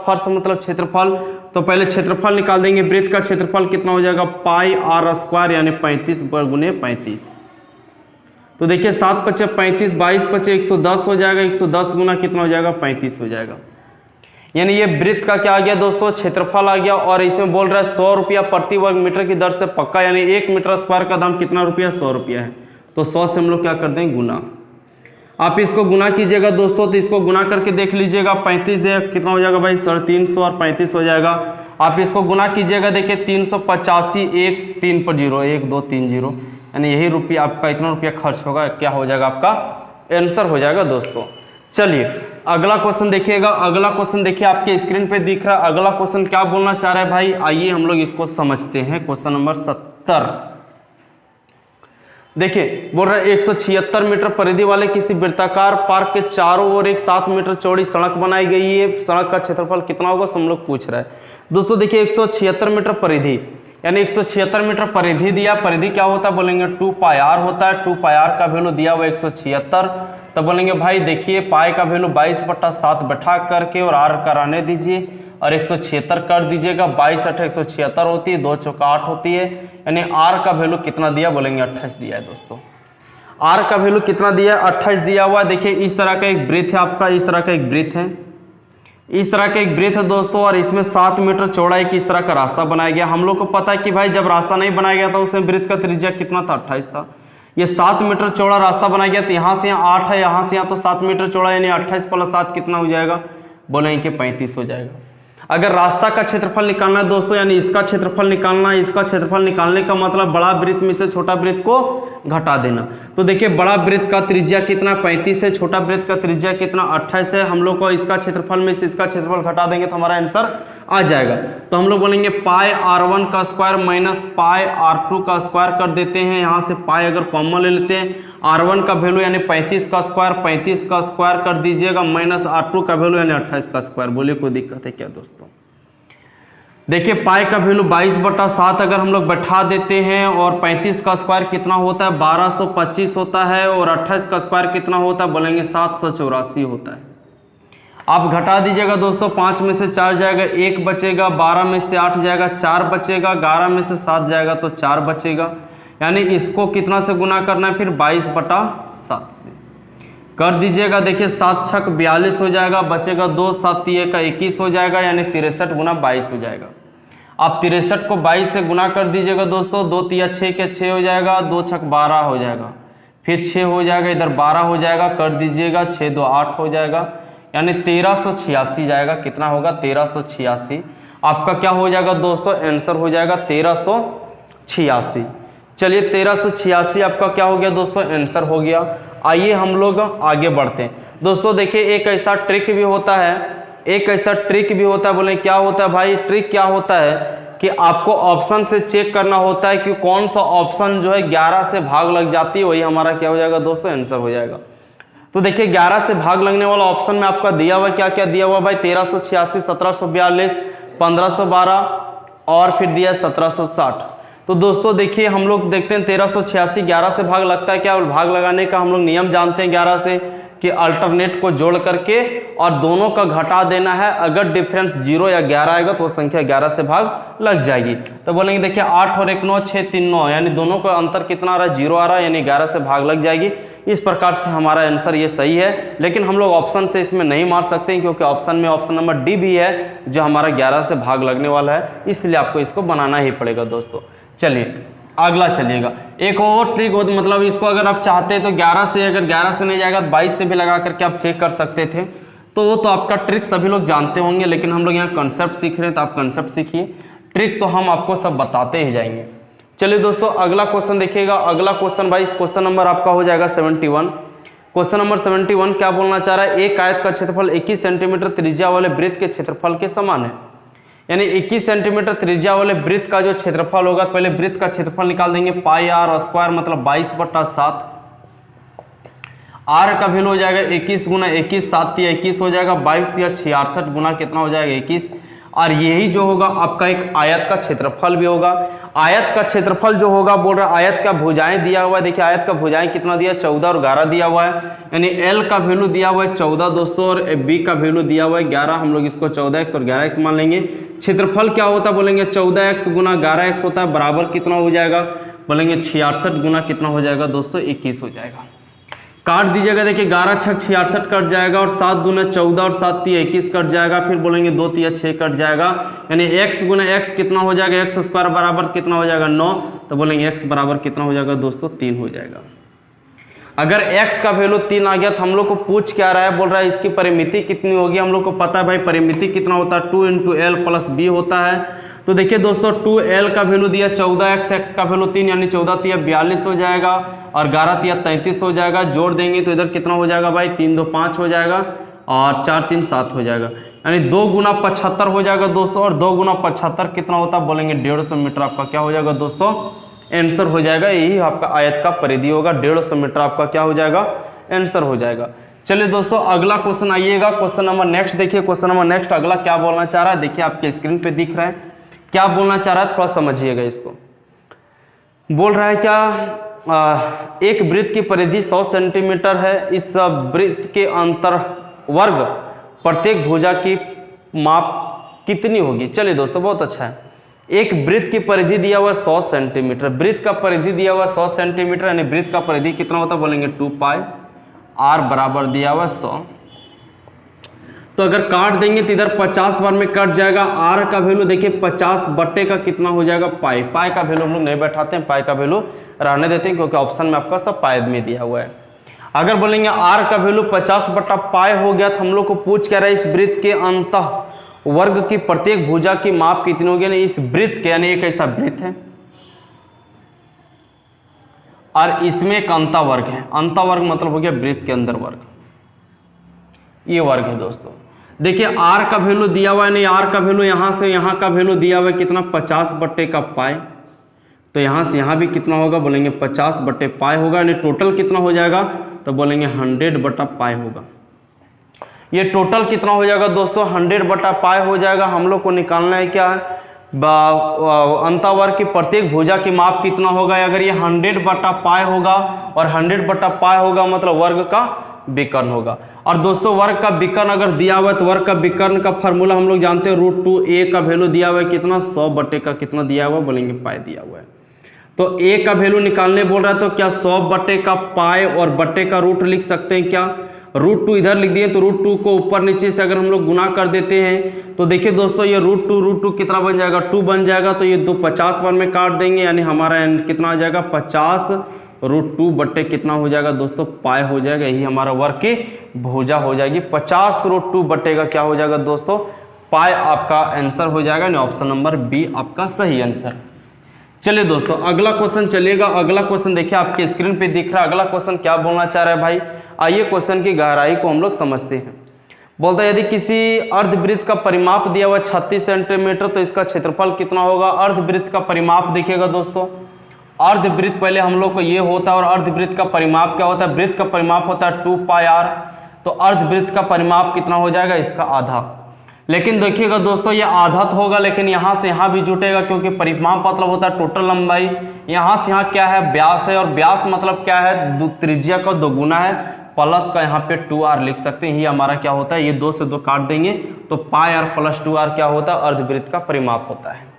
फर्श मतलब क्षेत्रफल, तो पहले क्षेत्रफल निकाल देंगे। वृत्त का क्षेत्रफल कितना हो जाएगा, पाई आर स्क्वायर यानी 35 गुने 35। तो देखिए 7 5 35, 22 5 110 हो जाएगा, 110 गुना कितना हो जाएगा, 35 हो जाएगा। यानी ये वृत्त का क्या आ गया दोस्तों, क्षेत्रफल आ गया। और इसमें बोल रहा है 100 रुपया प्रति वर्ग मीटर की दर से पक्का, यानी 1 मीटर स्क्वायर का दाम कितना रुपया, 100 रुपया है। तो 100 से हम लोग क्या कर देंगे, गुना। आप इसको गुना कीजिएगा दोस्तों, तो इसको गुना करके देख लीजिएगा, 35 दे कितना हो जाएगा भाई, 350 और 35 हो जाएगा। आप इसको गुना कीजिएगा, देखिए 385, 1 3 पर 0, 1 2 3 0, यानी यही रुपया आपका इतना रुपया खर्च होगा, क्या हो जाएगा आपका आंसर हो जाएगा दोस्तों। चलिए अगला क्वेश्चन देखिएगा। अगला क्वेश्चन देखिए आपके स्क्रीन पे दिख रहा है। अगला क्वेश्चन क्या बोलना चाह रहा है भाई, आइए हम लोग इसको समझते हैं। क्वेश्चन नंबर 70 देखिए बोल रहा है 176 मीटर परिधि वाले किसी वृत्ताकार पार्क के चारों ओर एक 7 मीटर चौड़ी सड़क बनाई गई है। सड़क का क्षेत्रफल कितना होगा, हम लोग पूछ रहा है दोस्तों। देखिए 176 मीटर परिधि, यानी 176 मीटर परिधि दिया। परिधि क्या होता है, बोलेंगे 2 पाई आर होता है। 2 पाई आर का वैल्यू दिया हुआ 176, तो बोलेंगे भाई देखिए पाई का वैल्यू 22/7 बैठा करके और आर कराने दीजिए और 176 कर दीजिएगा। 22 8 176 होती है, 2 चौका 8 होती है, यानी आर का वैल्यू कितना दिया, बोलेंगे 28 दिया है दोस्तों। आर का वैल्यू कितना दिया है, 28 दिया हुआ। देखिए इस तरह का एक वृत्त है आपका, इस तरह का एक वृत्त है, इस तरह का एक वृत्त है दोस्तों, और इसमें 7 मीटर चौड़ाई की इस तरह का रास्ता बनाया गया। हम लोग को पता है कि भाई जब रास्ता नहीं बनाया गया था उसमें वृत्त का त्रिज्या कितना था, 28 था। ये 7 मीटर चौड़ा रास्ता बनाया गया, तो यहाँ से यहाँ 8 है, यहाँ से यहाँ तो 7 मीटर चौड़ा, यानी 28 + 7 कितना हो जाएगा, बोलेंगे 35 हो जाएगा। अगर रास्ता का क्षेत्रफल निकालना है दोस्तों, यानी इसका क्षेत्रफल निकालना है, इसका क्षेत्रफल निकालने का मतलब बड़ा वृत्त में से छोटा वृत्त को घटा देना। तो देखिए बड़ा वृत्त का त्रिज्या कितना 35 है, छोटा वृत्त का त्रिज्या कितना 28 है। हम लोग को इसका क्षेत्रफल में से इसका क्षेत्रफल घटा देंगे तो हमारा आंसर आ जाएगा। तो हम लोग बोलेंगे पाई r1 का स्क्वायर माइनस पाई r2 का स्क्वायर कर देते हैं। यहाँ से पाई अगर कॉमन ले लेते हैं, r1 का वैल्यू यानी 35 का स्क्वायर, 35 का स्क्वायर कर दीजिएगा माइनस r2 का वैल्यू यानी 28 का स्क्वायर। बोलिए कोई दिक्कत है क्या दोस्तों। देखिए पाई का वैल्यू 22/7 अगर हम लोग बैठा देते हैं और 35 का स्क्वायर कितना होता है, 1225 होता है, और 28 का स्क्वायर कितना होता है, बोलेंगे 784 होता है। आप घटा दीजिएगा दोस्तों, 5 में से 4 जाएगा, 1 बचेगा, 12 में से 8 जाएगा, 4 बचेगा, 11 में से 7 जाएगा तो 4 बचेगा। यानी इसको कितना से गुना करना है, फिर 22/7 से कर दीजिएगा। देखिए 7 छक 42 हो जाएगा, बचेगा 2, 7 का 21 हो जाएगा, यानी 63 गुना 22 हो जाएगा। आप 63 को 22 से गुना कर दीजिएगा दोस्तों, 2 तिया 6 के 6 हो जाएगा, 2 छक 12 हो जाएगा, फिर 6 हो जाएगा, इधर 12 हो जाएगा, कर दीजिएगा 6 2 8 हो जाएगा, यानी 1386 जाएगा। कितना होगा, 1386 आपका क्या हो जाएगा दोस्तों, आंसर हो जाएगा 1386। चलिए 1386 आपका क्या हो गया दोस्तों, आंसर हो गया। आइए हम लोग आगे बढ़ते हैं दोस्तों। देखिए एक ऐसा ट्रिक भी होता है, एक ऐसा ट्रिक भी होता है, बोले क्या होता है भाई, ट्रिक क्या होता है कि आपको ऑप्शन से चेक करना होता है कि कौन सा ऑप्शन जो है 11 से भाग लग जाती है, वही हमारा क्या हो जाएगा दोस्तों, आंसर हो जाएगा। तो देखिए 11 से भाग लगने वाला ऑप्शन में आपका दिया हुआ क्या क्या दिया हुआ भाई, 1386, 1742, 1512 और फिर दिया 1760। तो दोस्तों देखिए हम लोग देखते हैं 1386 11 से भाग लगता है क्या, भाग लगाने का हम लोग नियम जानते हैं 11 से कि अल्टरनेट को जोड़ करके और दोनों का घटा देना है। अगर डिफरेंस 0 या 11 आएगा तो वो संख्या 11 से भाग लग जाएगी। तो बोलेंगे देखिए 8 और 1 9, 6 3 9, यानी दोनों का अंतर कितना आ रहा है, 0 आ रहा है, यानी 11 से भाग लग जाएगी। इस प्रकार से हमारा आंसर ये सही है, लेकिन हम लोग ऑप्शन से इसमें नहीं मार सकते हैं क्योंकि ऑप्शन में ऑप्शन नंबर डी भी है जो हमारा 11 से भाग लगने वाला है, इसलिए आपको इसको बनाना ही पड़ेगा दोस्तों। चलिए अगला चलिएगा, एक और ट्रिक हो, मतलब इसको अगर आप चाहते हैं तो 11 से, अगर 11 से नहीं जाएगा तो 22 से भी लगा करके आप चेक कर सकते थे। तो वो तो आपका ट्रिक सभी लोग जानते होंगे, लेकिन हम लोग यहाँ कंसेप्ट सीख रहे हैं तो आप कंसेप्ट सीखिए, ट्रिक तो हम आपको सब बताते ही जाएंगे। चलिए दोस्तों अगला क्वेश्चन देखिएगा। अगला क्वेश्चन भाई क्वेश्चन नंबर आपका हो जाएगा 71। क्वेश्चन नंबर 71 क्या बोलना चाह रहा है, एक आयत का क्षेत्रफल 21 सेंटीमीटर त्रिज्या वाले वृत्त के क्षेत्रफल के समान है। यानी 21 सेंटीमीटर त्रिज्या वाले वृत्त का जो क्षेत्रफल होगा, पहले वृत्त का क्षेत्रफल निकाल देंगे, पाई आर स्क्वायर मतलब 22/7। आर का वैल्यू हो जाएगा 21 गुना 21, 7 या 21 हो जाएगा, 22 या 66 गुना कितना हो जाएगा 21। और यही जो होगा आपका एक आयत का क्षेत्रफल भी होगा। आयत का क्षेत्रफल जो होगा बोल रहा है, आयत का भुजाएं दिया हुआ है। देखिए आयत का भुजाएं कितना दिया, 14 और 11 दिया हुआ है। यानी एल का वैल्यू दिया हुआ है 14 दोस्तों, और बी का वैल्यू दिया हुआ है 11। हम लोग इसको 14x और 11x मान लेंगे। क्षेत्रफल क्या होता है बोलेंगे, 14x गुना 11x होता है, बराबर कितना हो जाएगा बोलेंगे 66 गुना कितना हो जाएगा दोस्तों 21 हो जाएगा। काट दीजिएगा, देखिए 11 6 66 कट जाएगा, और 7 दूना 14 और 7 3 21 कट जाएगा। फिर बोलेंगे 2 3 6 कट जाएगा। यानी x गुना x कितना हो जाएगा, x स्क्वायर बराबर कितना हो जाएगा 9। तो बोलेंगे x बराबर कितना हो जाएगा दोस्तों 3 हो जाएगा। अगर x का वैल्यू 3 आ गया तो हम लोग को पूछ क्या रहा है, बोल रहा है इसकी परिमिति कितनी होगी। हम लोग को पता है भाई परिमिति कितना होता है, 2 × l + b होता है। तो देखिए दोस्तों 2l का वैल्यू दिया 14x, x का वैल्यू 3 यानी 14 3 42 हो जाएगा, और 11 3 33 हो जाएगा। जोड़ देंगे तो इधर कितना हो जाएगा भाई, 3 2 5 हो जाएगा, और 4 3 7 हो जाएगा। यानी 2 गुना 75 हो जाएगा दोस्तों, और 2 गुना 75 कितना होता है बोलेंगे 150 मीटर। आपका क्या हो जाएगा दोस्तों आंसर हो जाएगा। यही आपका आयत का परिधि होगा, 150 मीटर आपका क्या हो जाएगा आंसर हो जाएगा। चलिए दोस्तों अगला क्वेश्चन आइएगा, क्वेश्चन नंबर नेक्स्ट देखिए। क्वेश्चन नंबर नेक्स्ट अगला क्या बोलना चाह रहा है, देखिए आपके स्क्रीन पे दिख रहा है क्या बोलना चाह रहा है, थोड़ा समझिएगा इसको। बोल रहा है क्या, एक वृत्त की परिधि 100 सेंटीमीटर है, इस वृत्त के अंतर वर्ग प्रत्येक भुजा की माप कितनी होगी। चलिए दोस्तों बहुत अच्छा है। एक वृत्त की परिधि दिया हुआ 100 सेंटीमीटर, वृत्त का परिधि दिया हुआ 100 सेंटीमीटर, यानी वृत्त का परिधि कितना होता है बोलेंगे 2 पाई, आर बराबर दिया हुआ 100। तो अगर काट देंगे तो इधर 50 बार में कट जाएगा। आर का वैल्यू देखिए 50 बट्टे का कितना हो जाएगा पाई। पाई का वैल्यू हम लोग नहीं बैठाते हैं, पाई का वैल्यू रहने देते हैं, क्योंकि ऑप्शन में आपका सब पाई में दिया हुआ है। अगर बोलेंगे आर का वैल्यू 50/पाई हो गया, तो हम लोग को पूछ क्या रहा है, इस वृत्त के अंतः वर्ग की प्रत्येक भुजा की माप कितनी होगी। यानी इस वृत्त के, यानी एक ऐसा वृत्त है और इसमें एक अंतः वर्ग है। अंतः वर्ग मतलब हो गया वृत्त के अंदर वर्ग, ये वर्ग है दोस्तों। देखिए आर का वैल्यू दिया हुआ है, नहीं आर का वैल्यू यहां से यहां का वैल्यू दिया हुआ है कितना 50/पाई, तो यहां से यहां भी कितना होगा बोलेंगे 50/पाई होगा। यानी टोटल कितना हो जाएगा तो बोलेंगे 100/पाई होगा। ये टोटल कितना हो जाएगा दोस्तों 100/पाई हो जाएगा। हम लोग को निकालना है क्या, अंतःवर्ग की प्रत्येक भुजा की माप कितना होगा। अगर ये 100/पाई होगा, और 100/पाई होगा मतलब वर्ग का विकर्ण होगा। और दोस्तों वर्ग का विकर्ण अगर दिया हुआ है तो वर्ग का विकर्ण का फार्मूला हम लोग जानते हैं, √2a का वैल्यू दिया हुआ है कितना 100 बटे का कितना दिया हुआ है बोलेंगे पाई दिया हुआ है। तो a का वैल्यू निकालने बोल रहा है, तो क्या 100 बटे का पाई और बटे का रूट लिख सकते हैं क्या। √2 इधर लिख दिए, तो √2 को ऊपर नीचे से अगर हम लोग गुना कर देते हैं तो देखिए दोस्तों ये √2 कितना बन जाएगा 2 बन जाएगा। तो ये 2 50 बार में काट देंगे, यानी हमारा कितना आ जाएगा 50√2 बट्टे कितना हो जाएगा दोस्तों पाई हो जाएगा। यही हमारा वर्ग की भुजा हो जाएगी। 50√2 बट्टे का क्या हो जाएगा दोस्तों पाई आपका आंसर हो जाएगा। ऑप्शन नंबर बी आपका सही आंसर। चलिए दोस्तों अगला क्वेश्चन चलिएगा। अगला क्वेश्चन देखिए आपके स्क्रीन पे दिख रहा है। अगला क्वेश्चन क्या बोलना चाह रहा है भाई, आइए क्वेश्चन की गहराई को हम लोग समझते हैं। बोलता है यदि किसी अर्धवृत्त का परिमाप दिया हुआ 36 सेंटीमीटर तो इसका क्षेत्रफल कितना होगा। अर्धवृत्त का परिमाप देखिएगा दोस्तों, अर्धवृत्त पहले हम लोग को ये होता है, और अर्धवृत्त का परिमाप क्या होता है, वृत्त का परिमाप होता है 2 पाई आर। तो अर्धवृत्त का परिमाप कितना हो जाएगा इसका आधा। लेकिन देखिएगा दोस्तों ये आधा तो होगा, लेकिन यहाँ से यहाँ भी जुटेगा, क्योंकि परिमाप मतलब होता है टोटल लंबाई। यहाँ से यहाँ क्या है व्यास है, और व्यास मतलब क्या है त्रिज्या का 2 गुना है, प्लस का यहाँ पे 2r लिख सकते हैं। ये हमारा क्या होता है, ये 2 से 2 काट देंगे तो पाई आर प्लस 2r क्या होता है अर्धवृत्त का परिमाप होता है।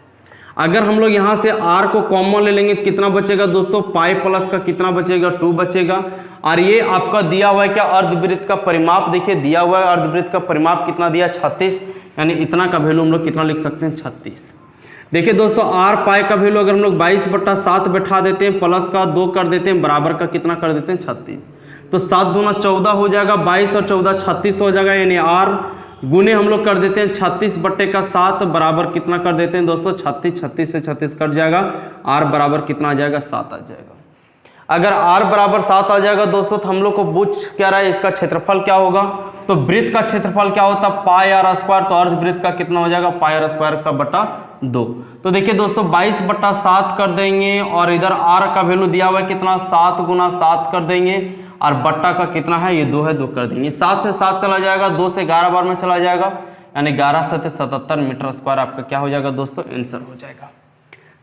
अगर हम लोग यहाँ से r को कॉमन ले लेंगे तो कितना बचेगा दोस्तों पाई प्लस का कितना बचेगा 2 बचेगा। और ये आपका दिया हुआ है क्या अर्धवृत्त का परिमाप, देखिए दिया हुआ है अर्धवृत्त का परिमाप कितना दिया 36, यानी इतना का वैल्यू हम लोग कितना लिख सकते हैं 36। देखिए दोस्तों r पाई का वैल्यू अगर हम लोग 22/7 बैठा देते हैं, प्लस का 2 कर देते हैं, बराबर का कितना कर देते हैं 36। तो 7 दूना 14 हो जाएगा, 22 और 14 36 हो जाएगा, यानी r गुने हम लोग कर देते हैं 36/7 बराबर कितना कर देते हैं दोस्तों 36, 36 से 36 कट जाएगा, r बराबर कितना आ जाएगा 7 आ जाएगा। अगर r बराबर 7 आ जाएगा दोस्तों तो हम लोग को पूछ क्या रहा है इसका क्षेत्रफल क्या होगा, तो वृत्त का क्षेत्रफल क्या होता है पाई r स्क्वायर, तो अर्धवृत्त का कितना हो जाएगा पाई r स्क्वायर का बटा 2। तो देखिए दोस्तों 22/7 कर देंगे और इधर r का वैल्यू दिया हुआ है कितना 7 गुना 7 कर देंगे और बट्टा का कितना है ये 2 है 2 कर देंगे, 7 से 7 चला जाएगा, 2 से 11 बार में चला जाएगा, यानी 11 7 77 मीटर स्क्वायर आपका क्या हो जाएगा दोस्तों आंसर हो जाएगा।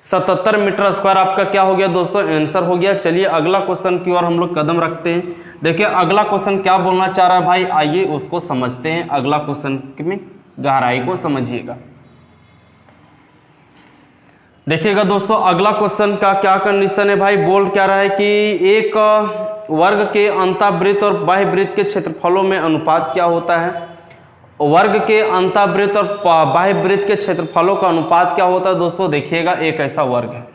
77 मीटर स्क्वायर आपका क्या हो गया दोस्तों आंसर हो गया। चलिए अगला क्वेश्चन की ओर हम लोग कदम रखते हैं। देखिए अगला क्वेश्चन क्या बोलना चाह रहा है भाई, आइए उसको समझते हैं। अगला क्वेश्चन में गहराई को समझिएगा। देखिएगा दोस्तों अगला क्वेश्चन का क्या कंडीशन है भाई, बोल क्या रहा है कि एक वर्ग के अंतःवृत्त और बाह्यवृत्त के क्षेत्रफलों में अनुपात क्या होता है। वर्ग के अंतःवृत्त और बाह्यवृत्त के क्षेत्रफलों का अनुपात क्या होता है दोस्तों। देखिएगा एक ऐसा वर्ग है,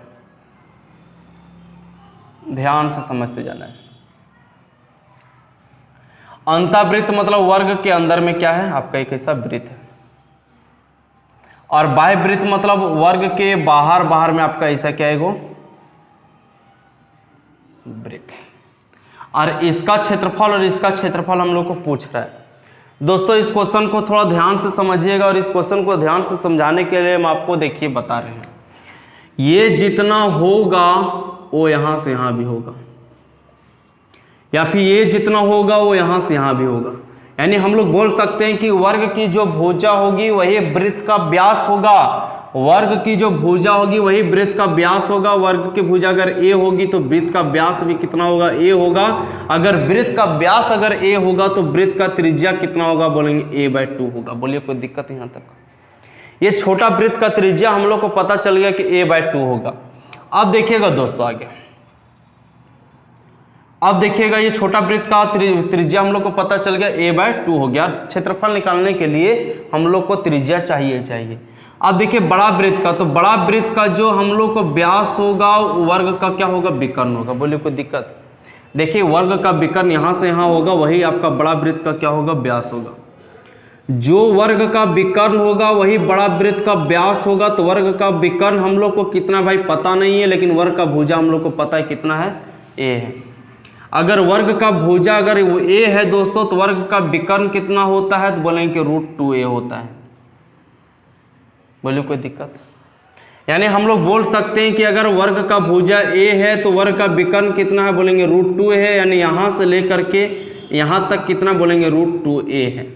ध्यान से समझते जाना है। अंतःवृत्त मतलब वर्ग के अंदर में क्या है आपका एक ऐसा वृत्त है, और बाह्यवृत्त मतलब वर्ग के बाहर में आपका ऐसा क्या है वो वृत्त है, और इसका क्षेत्रफल और इसका क्षेत्रफल हम लोग को पूछ रहा है। दोस्तों इस क्वेश्चन को थोड़ा ध्यान से समझिएगा, और इस क्वेश्चन को ध्यान से समझाने के लिए हम आपको देखिए बता रहे हैं, ये जितना होगा वो यहां से यहां भी होगा, या फिर ये जितना होगा वो यहां से यहां भी होगा। यानी हम लोग बोल सकते हैं कि वर्ग की जो भुजा होगी वही वृत्त का व्यास होगा, वर्ग की जो भुजा होगी वही वृत्त का व्यास होगा। वर्ग की भुजा अगर a होगी तो वृत्त का व्यास भी कितना होगा a होगा। अगर वृत्त का व्यास अगर a होगा तो वृत्त का त्रिज्या कितना होगा, बोलेंगे a/2 होगा। बोलिए कोई दिक्कत यहाँ तक। ये छोटा वृत्त का त्रिज्या हम लोग को पता चल गया कि a/2 होगा। अब देखिएगा दोस्तों आगे, अब देखिएगा ये छोटा वृत्त का त्रिज्या हम लोग को पता चल गया a/2 हो गया। क्षेत्रफल निकालने के लिए हम लोग को त्रिज्या चाहिए। अब देखिए बड़ा वृत्त का, तो बड़ा वृत्त का जो हम लोग को व्यास होगा वर्ग का क्या होगा विकर्ण होगा। बोलिए कोई दिक्कत। देखिए वर्ग का विकर्ण यहां से यहां होगा, वही आपका बड़ा वृत्त का क्या होगा व्यास होगा। जो वर्ग का विकर्ण होगा वही बड़ा वृत्त का व्यास होगा। तो वर्ग का विकर्ण हम लोग को कितना भाई पता नहीं है, लेकिन वर्ग का भुजा हम लोग को पता है कितना है a है। अगर वर्ग का भुजा अगर वो a है दोस्तों तो वर्ग का विकर्ण कितना होता है, तो बोलेंगे √2a होता है। बोलिए कोई दिक्कत। यानी हम लोग बोल सकते हैं कि अगर वर्ग का भुजा a है तो वर्ग का विकर्ण कितना है, बोलेंगे √2 है। यानी यहां से लेकर के यहां तक कितना बोलेंगे √2a है।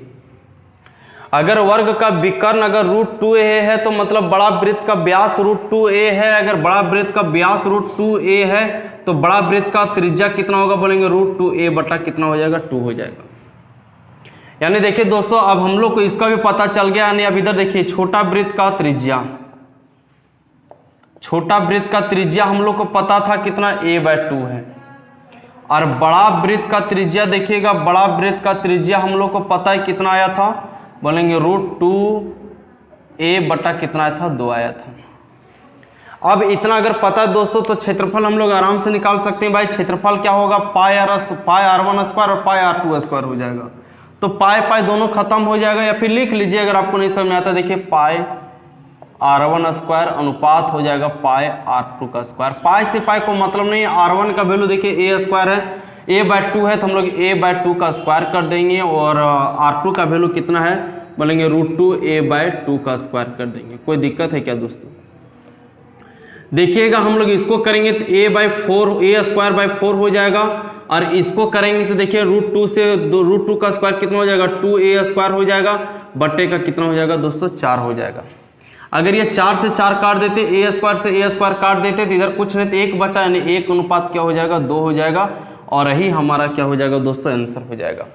अगर वर्ग का विकर्ण अगर √2a है तो मतलब बड़ा वृत्त का व्यास √2a है। अगर बड़ा वृत्त का व्यास √2a है तो बड़ा वृत्त का त्रिज्या कितना होगा, बोलेंगे √2a बटा कितना हो जाएगा 2 हो जाएगा। यानी देखिए दोस्तों अब हम लोग को इसका भी पता चल गया। यानी अब इधर देखिए छोटा वृत्त का त्रिज्या, छोटा वृत्त का त्रिज्या हम लोग को पता था कितना a/2 है, और बड़ा वृत्त का त्रिज्या देखिएगा, बड़ा वृत्त का त्रिज्या हम लोग को पता है कितना आया था, बोलेंगे √2a बटा कितना आया था 2 आया था। अब इतना अगर पता है दोस्तों तो क्षेत्रफल हम लोग आराम से निकाल सकते हैं। भाई क्षेत्रफल क्या होगा पाई r1 स्क्वायर और पाई r2 स्क्वायर हो जाएगा। तो पाई दोनों खत्म हो जाएगा, या फिर लिख लीजिए अगर आपको नहीं समझ में आता। देखिए पाई r1 स्क्वायर अनुपात हो जाएगा पाई r2 का स्क्वायर। पाई से पाई को मतलब नहीं, r1 का वैल्यू देखिए a स्क्वायर है, a/2 है तो हम लोग a/2 का स्क्वायर कर देंगे, और r2 का वैल्यू कितना है, बोलेंगे √2a/2 का स्क्वायर कर देंगे। कोई दिक्कत है क्या दोस्तों। देखिएगा हम लोग इसको करेंगे तो a स्क्वायर बाई 4 हो जाएगा, और इसको करेंगे तो देखिए √2 से √2 का स्क्वायर कितना हो जाएगा 2a स्क्वायर हो जाएगा, बट्टे का कितना हो जाएगा दोस्तों 4 हो जाएगा। अगर ये 4 से 4 काट देते, a स्क्वायर से a स्क्वायर काट देते तो इधर कुछ नहीं तो 1 बचा, यानी 1 अनुपात क्या हो जाएगा 2 हो जाएगा, और यही हमारा क्या हो जाएगा दोस्तों आंसर हो जाएगा।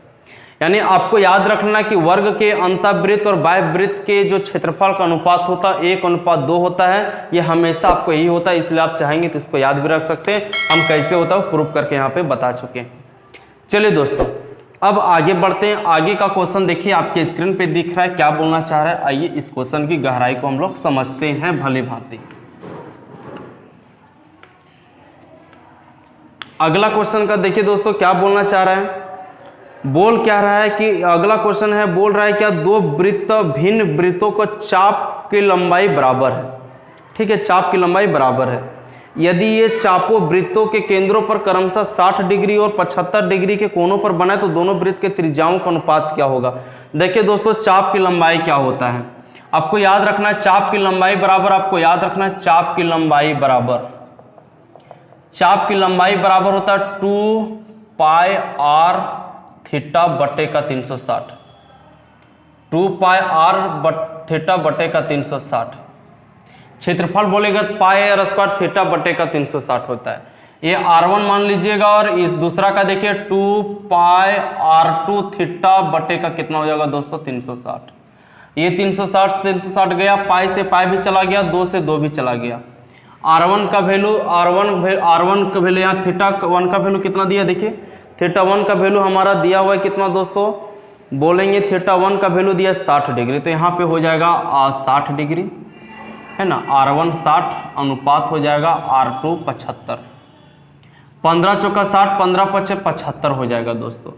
यानी आपको याद रखना कि वर्ग के अंतःवृत्त और बाह्यवृत्त के जो क्षेत्रफल का अनुपात होता है 1:2 होता है। ये हमेशा आपको यही होता है, इसलिए आप चाहेंगे तो इसको याद भी रख सकते हैं। हम कैसे होता है प्रूफ करके यहाँ पे बता चुके हैं। चलिए दोस्तों अब आगे बढ़ते हैं। आगे का क्वेश्चन देखिए आपके स्क्रीन पे दिख रहा है, क्या बोलना चाह रहा है। आइए इस क्वेश्चन की गहराई को हम लोग समझते हैं भली भांति। अगला क्वेश्चन का देखिए दोस्तों क्या बोलना चाह रहा है। बोल क्या रहा है कि अगला क्वेश्चन है, बोल रहा है क्या दो वृत्त भिन्न वृत्तों को चाप की लंबाई बराबर है। ठीक है, चाप की लंबाई बराबर है। यदि ये चापों वृत्तों के केंद्रों पर क्रमशः 60 डिग्री और 75 डिग्री के कोणों पर बनाए तो दोनों वृत्त के त्रिज्याओं का अनुपात क्या होगा। देखिए दोस्तों, चाप की लंबाई क्या होता है, आपको याद रखना है चाप की लंबाई बराबर, आपको याद रखना है चाप की लंबाई बराबर, चाप की लंबाई बराबर होता है 2 पाई आर थीटा बटे का 360, 2 पाई आर थीटा बटे का 360। क्षेत्रफल बोलेगा पाई आर स्क्वायर थीटा बटे का 360 होता है। ये R1 मान लीजिएगा और इस दूसरा का देखिए 2 पाई R2 थीटा बटे का कितना हो जाएगा दोस्तों 360। ये 360 गया, पाई से पाई भी चला गया, 2 से 2 भी चला गया। R1 का वैल्यू R1 का वैल्यू यहाँ थीटा 1 का वैल्यू कितना दिया, देखिए थीटा 1 का वैल्यू हमारा दिया हुआ है कितना दोस्तों, बोलेंगे थीटा 1 का वैल्यू दिया 60 डिग्री, तो यहाँ पे हो जाएगा 60 डिग्री है ना। R1 60 अनुपात हो जाएगा R2 75, 15 चौका 60, 15 पचे 75 हो जाएगा दोस्तों।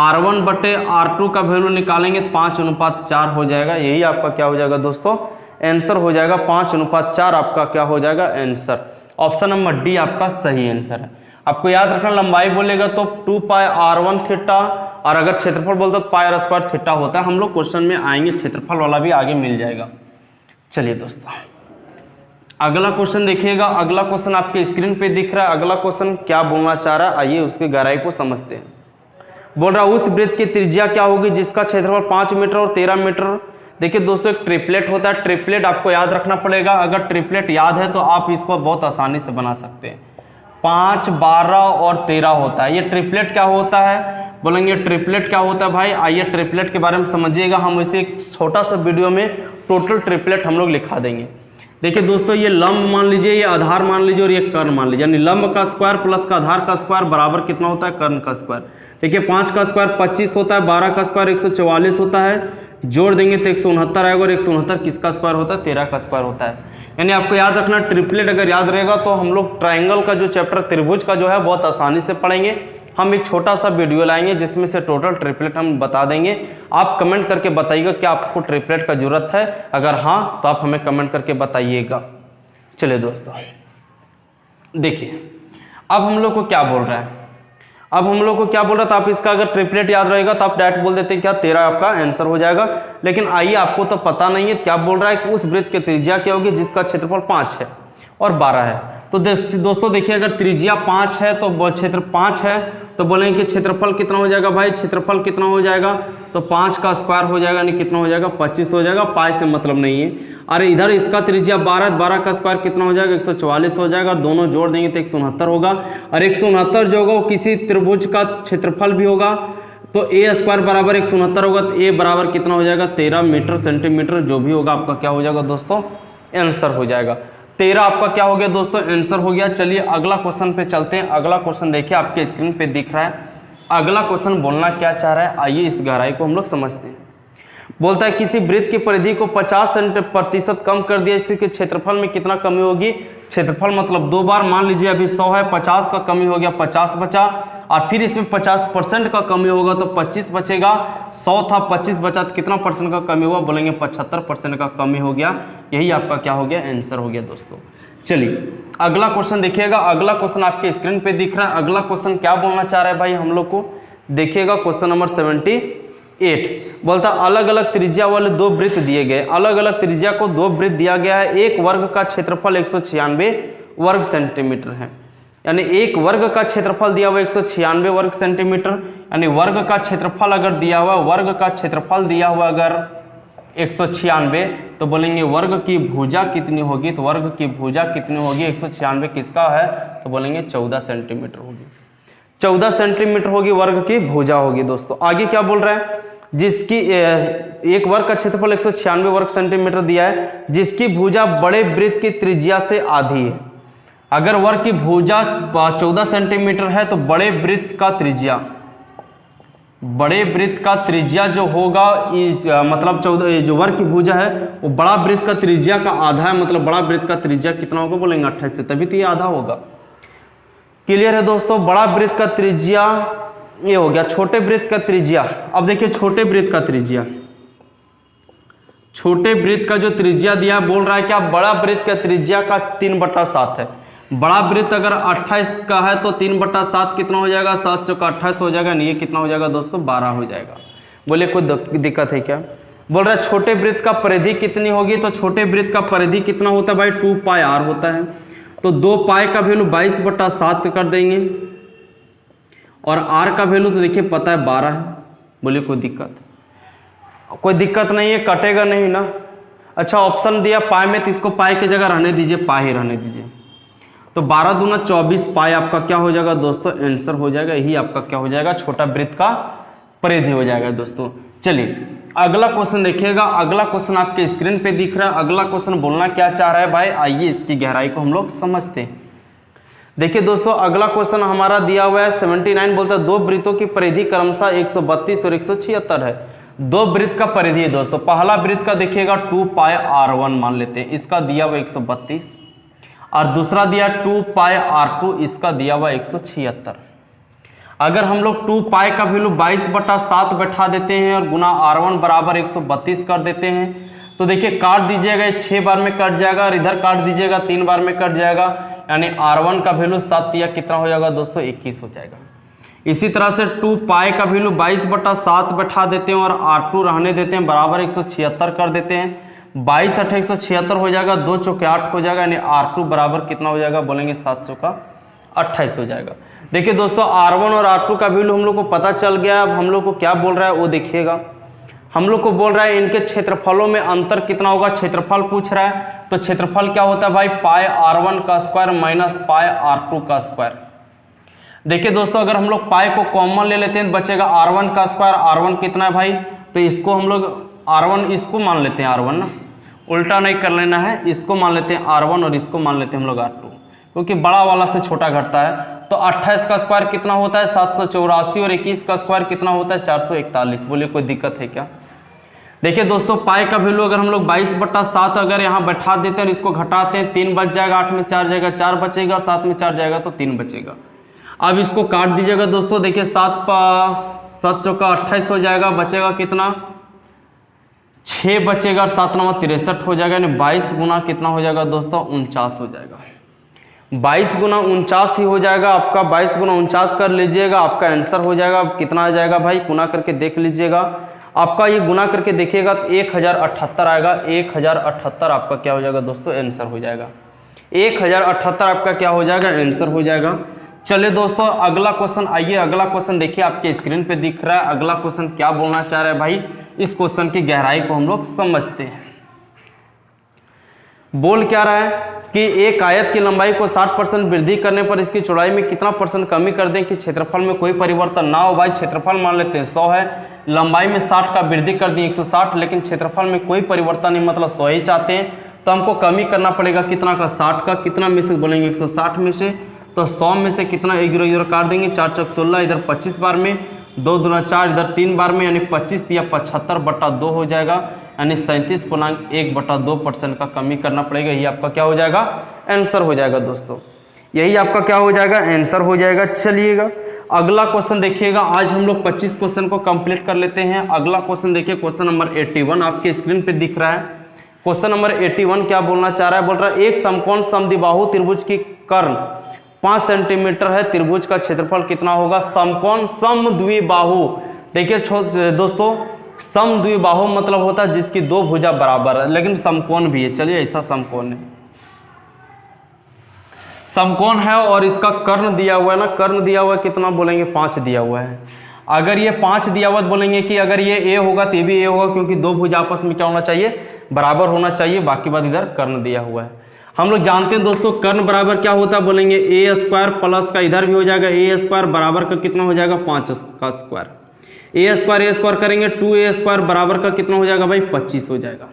R1 बटे R2 का वैल्यू निकालेंगे 5:4 हो जाएगा। यही आपका क्या हो जाएगा दोस्तों, आंसर हो जाएगा 5:4 आपका क्या हो जाएगा आंसर। ऑप्शन नंबर डी आपका सही आंसर है। आपको याद रखना, लंबाई बोलेगा तो 2 पाई R1 थीटा, और अगर क्षेत्रफल बोलते तो पाई आर स्क्वायर थीटा होता है। हम लोग क्वेश्चन में आएंगे, क्षेत्रफल वाला भी आगे मिल जाएगा। चलिए दोस्तों, अगला क्वेश्चन देखिएगा। अगला क्वेश्चन आपके स्क्रीन पे दिख रहा है। अगला क्वेश्चन क्या बोलना चाह रहा है, आइए उसकी गहराई को समझते हैं। बोल रहा है उस वृत्त की त्रिज्या क्या होगी जिसका क्षेत्रफल 5 मीटर और 13 मीटर। देखिए दोस्तों, एक ट्रिपलेट होता है, ट्रिपलेट आपको याद रखना पड़ेगा। अगर ट्रिपलेट याद है तो आप इसको बहुत आसानी से बना सकते हैं। 5, 12 और 13 होता है। ये ट्रिपलेट क्या होता है, बोलेंगे ट्रिपलेट क्या होता है भाई, आइए ट्रिपलेट के बारे में समझिएगा। हम इसे एक छोटा सा वीडियो में टोटल ट्रिपलेट हम लोग लिखा देंगे। देखिए दोस्तों, ये लंब मान लीजिए, ये आधार मान लीजिए और ये कर्ण मान लीजिए, यानी लंब का स्क्वायर प्लस का आधार का स्क्वायर बराबर कितना होता है, कर्ण का स्क्वायर। देखिए 5 का स्क्वायर 25 होता है, 12 का स्क्वायर 144 होता है, जोड़ देंगे तो 169 आएगा, और 169 किसका स्क्वायर होता है, 13 का स्क्वायर होता है। यानी आपको याद रखना, ट्रिपलेट अगर याद रहेगा तो हम लोग ट्राइंगल का जो चैप्टर त्रिभुज का जो है बहुत आसानी से पढ़ेंगे। हम एक छोटा सा वीडियो लाएंगे जिसमें से टोटल ट्रिपलेट हम बता देंगे। आप कमेंट करके बताइएगा क्या आपको ट्रिपलेट का जरूरत है, अगर हाँ तो आप हमें कमेंट करके बताइएगा। चलिए दोस्तों, देखिए अब हम लोग को क्या बोल रहा है, अब हम लोग को क्या बोल रहा था, आप इसका अगर ट्रिपलेट याद रहेगा तो आप डायरेक्ट बोल देते क्या 13 आपका आंसर हो जाएगा। लेकिन आइए, आपको तो पता नहीं है क्या बोल रहा है कि उस वृत्त की त्रिज्या क्या होगी जिसका क्षेत्रफल 5 है और 12 है। तो दोस्तों देखिए, अगर त्रिज्या 5 है तो क्षेत्र 5 है तो बोलेंगे कि क्षेत्रफल कितना हो जाएगा भाई, क्षेत्रफल कितना हो जाएगा, तो 5 का स्क्वायर हो जाएगा, यानी कितना हो जाएगा 25 हो जाएगा। पाई से मतलब नहीं है। अरे इधर इसका त्रिज्या 12 का स्क्वायर कितना हो जाएगा 144 हो जाएगा, और दोनों जोड़ देंगे तो 169 होगा। और 169 जो होगा वो किसी त्रिभुज का क्षेत्रफल भी होगा, तो ए स्क्वायर बराबर 169 होगा, तो ए बराबर कितना हो जाएगा 13 मीटर सेंटीमीटर, जो भी होगा आपका क्या हो जाएगा दोस्तों आंसर हो जाएगा। 13 आपका क्या हो गया दोस्तों आंसर हो गया। चलिए अगला क्वेश्चन पे चलते हैं। अगला क्वेश्चन देखिए आपके स्क्रीन पे दिख रहा है। अगला क्वेश्चन बोलना क्या चाह रहा है, आइए इस गहराई को हम लोग समझते हैं। बोलता है किसी वृत्त की परिधि को 50% कम कर दिया, इसके क्षेत्रफल में कितना कमी होगी। क्षेत्रफल मतलब 2 बार, मान लीजिए अभी 100 है, 50 का कमी हो गया 50 बचा, और फिर इसमें 50% का कमी होगा तो 25 बचेगा। 100 था 25 बचा तो कितना परसेंट का कमी हुआ, बोलेंगे 75% का कमी हो गया। यही आपका क्या हो गया आंसर हो गया दोस्तों। चलिए अगला क्वेश्चन देखिएगा। अगला क्वेश्चन आपके स्क्रीन पे दिख रहा है। अगला क्वेश्चन क्या बोलना चाह रहा है भाई हम लोग को, देखिएगा क्वेश्चन नंबर 78। बोलता अलग अलग त्रिज्या वाले 2 वृत्त दिए गए, अलग अलग त्रिज्या को 2 वृत्त दिया गया है। एक वर्ग का क्षेत्रफल 196 वर्ग सेंटीमीटर है, यानी एक वर्ग का क्षेत्रफल दिया हुआ 196 वर्ग सेंटीमीटर, यानी वर्ग का क्षेत्रफल अगर दिया हुआ, वर्ग का क्षेत्रफल दिया हुआ अगर 196, तो बोलेंगे वर्ग की भुजा कितनी होगी, तो वर्ग की भुजा कितनी होगी 196 किसका है, तो बोलेंगे 14 सेंटीमीटर होगी। 14 सेंटीमीटर होगी वर्ग की भुजा होगी दोस्तों। आगे क्या बोल रहा है, जिसकी एक वर्ग का क्षेत्रफल 196 वर्ग सेंटीमीटर दिया है, जिसकी भुजा बड़े वृत्त की त्रिज्या से आधी है। अगर वर्ग की भुजा 14 सेंटीमीटर है तो बड़े वृत्त का त्रिज्या, बड़े वृत्त का त्रिज्या जो होगा मतलब 14, जो वर्ग की भुजा है वो बड़ा वृत्त का त्रिज्या का आधा है, मतलब बड़ा वृत्त का त्रिज्या कितना होगा, बोलेंगे 28 से, तभी तो ये आधा होगा। क्लियर है दोस्तों। बड़ा वृत्त का त्रिज्या ये हो गया छोटे वृत्त का त्रिज्या। अब देखिए छोटे वृत्त का त्रिज्या, छोटे वृत्त का जो त्रिज्या दिया बोल रहा है क्या, बड़ा वृत्त का त्रिज्या का 3/7 है। बड़ा वृत्त अगर 28 का है तो 3/7 कितना हो जाएगा, 7 चौका 28 हो जाएगा, नहीं कितना हो जाएगा दोस्तों, 12 हो जाएगा। बोले कोई दिक्कत है क्या? बोल रहा है छोटे वृत्त का परिधि कितनी होगी, तो छोटे वृत्त का परिधि कितना होता है भाई, 2πr होता है। तो 2π का वैल्यू 22/7 कर देंगे और r का वैल्यू तो देखिए पता है 12 है। बोले कोई दिक्कत नहीं है, कटेगा नहीं ना। अच्छा ऑप्शन दिया पाई में, तो इसको पाई की जगह रहने दीजिए, पाई ही रहने दीजिए। तो 12 दूना 24 पाई आपका क्या हो जाएगा दोस्तों, आंसर हो जाएगा। यही आपका क्या हो जाएगा, छोटा वृत्त का परिधि हो जाएगा दोस्तों। चलिए अगला क्वेश्चन देखिएगा। अगला क्वेश्चन आपके स्क्रीन पे दिख रहा है। अगला क्वेश्चन बोलना क्या चाह रहा है भाई, आइए इसकी गहराई को हम लोग समझते हैं। देखिए दोस्तों अगला क्वेश्चन हमारा दिया हुआ है 79, बोलता है दो वृत्तों की परिधि क्रमशः 132 और 176 है। दो वृत्त का परिधि है दोस्तों। पहला वृत्त का देखिएगा 2πr1 मान लेते हैं, इसका दिया हुआ 132 और दूसरा दिया 2πr2, इसका दिया हुआ 176। अगर हम लोग 2π का वैल्यू 22/7 बैठा देते हैं और गुना r1 बराबर 132 कर देते हैं, तो देखिए काट दीजिएगा, 6 बार में कट जाएगा और इधर काट दीजिएगा 3 बार में कट जाएगा, यानी r1 का वैल्यू 7 या कितना हो जाएगा दोस्तों, 21 हो जाएगा। इसी तरह से 2π का वैल्यू 22/7 बैठा देते हैं और r2 रहने देते हैं, बराबर 176 कर देते हैं। 22 8 176 हो जाएगा, 2 चौके 8 हो जाएगा, यानी r2 बराबर कितना हो जाएगा, बोलेंगे 7 चौका 28 हो जाएगा। देखिए दोस्तों r1 और r2 का वैल्यू हम लोग को पता चल गया। अब हम लोग को क्या बोल रहा है वो देखिएगा। हम लोग को बोल रहा है इनके क्षेत्रफलों में अंतर कितना होगा, क्षेत्रफल पूछ रहा है। तो क्षेत्रफल क्या होता है भाई, πr1 का स्क्वायर माइनस πr2 का स्क्वायर। देखिए दोस्तों अगर हम लोग पाई को कॉमन ले लेते हैं तो बचेगा r1 का स्क्वायर। r1 कितना है भाई, तो इसको हम लोग r1 इसको मान लेते हैं r1 ना, उल्टा नहीं कर लेना है, इसको मान लेते हैं r1 और इसको मान लेते हैं हम लोग r2, क्योंकि बड़ा वाला से छोटा घटता है। तो 28 का स्क्वायर कितना होता है, 784 और 21 का स्क्वायर कितना होता है, 441। बोलिए कोई दिक्कत है क्या? देखिए दोस्तों पाई का वैल्यू अगर हम लोग 22/7 अगर यहाँ बैठा देते हैं और इसको घटाते हैं, 3 बच जाएगा, 8 में 4 जाएगा, 4 बचेगा और 7 में 4 जाएगा तो 3 बचेगा। अब इसको काट दीजिएगा दोस्तों, देखिए 7 चौका 28 हो जाएगा, बचेगा कितना, 6 बचेगा और 7 9 63 हो जाएगा, यानी 22 गुना कितना हो जाएगा दोस्तों, 49 हो जाएगा। 22 गुना 49 ही हो जाएगा आपका। 22 गुना 49 कर लीजिएगा, आपका आंसर हो जाएगा। कितना आ जाएगा भाई, गुना करके देख लीजिएगा। आपका ये गुना करके देखिएगा तो 1078 आएगा। 1078 आपका क्या हो जाएगा दोस्तों, आंसर हो जाएगा। 1078 आपका क्या हो जाएगा, आंसर हो जाएगा। चलिए दोस्तों अगला क्वेश्चन, आइए अगला क्वेश्चन देखिए, आपके स्क्रीन पे दिख रहा है। अगला क्वेश्चन क्या बोलना चाह रहा है भाई, इस क्वेश्चन की गहराई को हम लोग समझते हैं। बोल क्या रहा है कि एक आयत की लंबाई को 60% वृद्धि करने पर इसकी चौड़ाई में कितना % कमी कर दें कि क्षेत्रफल में कोई परिवर्तन ना हो। भाई क्षेत्रफल मान लेते हैं 100 है, लंबाई में 60 का वृद्धि कर दी 160, लेकिन क्षेत्रफल में कोई परिवर्तन नहीं, मतलब 100 ही चाहते हैं। तो हमको कमी करना पड़ेगा कितना का, 60 का। कितना में से बोलेंगे, 160 में से। तो 100 में से कितना, 1 0 काट देंगे, 4 चौक 16, इधर 25 बार में, 2 दूना 4, इधर 3 बार में, यानी 25 या 75/2 हो जाएगा, यानी 37.1/2% का कमी करना पड़ेगा। यही आपका क्या हो जाएगा, आंसर हो जाएगा दोस्तों। यही आपका क्या हो जाएगा, आंसर हो जाएगा। चलिएगा अगला क्वेश्चन देखिएगा। आज हम लोग 25 क्वेश्चन को कंप्लीट कर लेते हैं। अगला क्वेश्चन देखिए, क्वेश्चन नंबर 81 आपके स्क्रीन पे दिख रहा है। क्वेश्चन नंबर 81 क्या बोलना चाह रहा है, बोल रहा है एक समकोण समद्विबाहु त्रिभुज की कर्ण 5 सेंटीमीटर है, त्रिभुज का क्षेत्रफल कितना होगा। समकोण समद्विबाहु, देखिए दोस्तों समद्विबाहु मतलब होता है जिसकी दो भुजा बराबर है, लेकिन समकोण भी है। चलिए ऐसा समकोण है, समकोण है और इसका कर्ण दिया हुआ है ना, कर्ण दिया हुआ है कितना बोलेंगे, 5 दिया हुआ है। अगर ये 5 दिया हुआ तो बोलेंगे कि अगर ये ए होगा तो ये भी ए होगा, क्योंकि दो भुजा आपस में क्या होना चाहिए, बराबर होना चाहिए। बाकी बात इधर कर्ण दिया हुआ है। हम लोग जानते हैं दोस्तों कर्ण बराबर क्या होता है, बोलेंगे ए स्क्वायर प्लस का इधर भी हो जाएगा ए स्क्वायर बराबर का कितना हो जाएगा, 5 का स्क्वायर। ए स्क्वायर करेंगे 2a स्क्वायर बराबर का कितना हो जाएगा भाई, 25 हो जाएगा।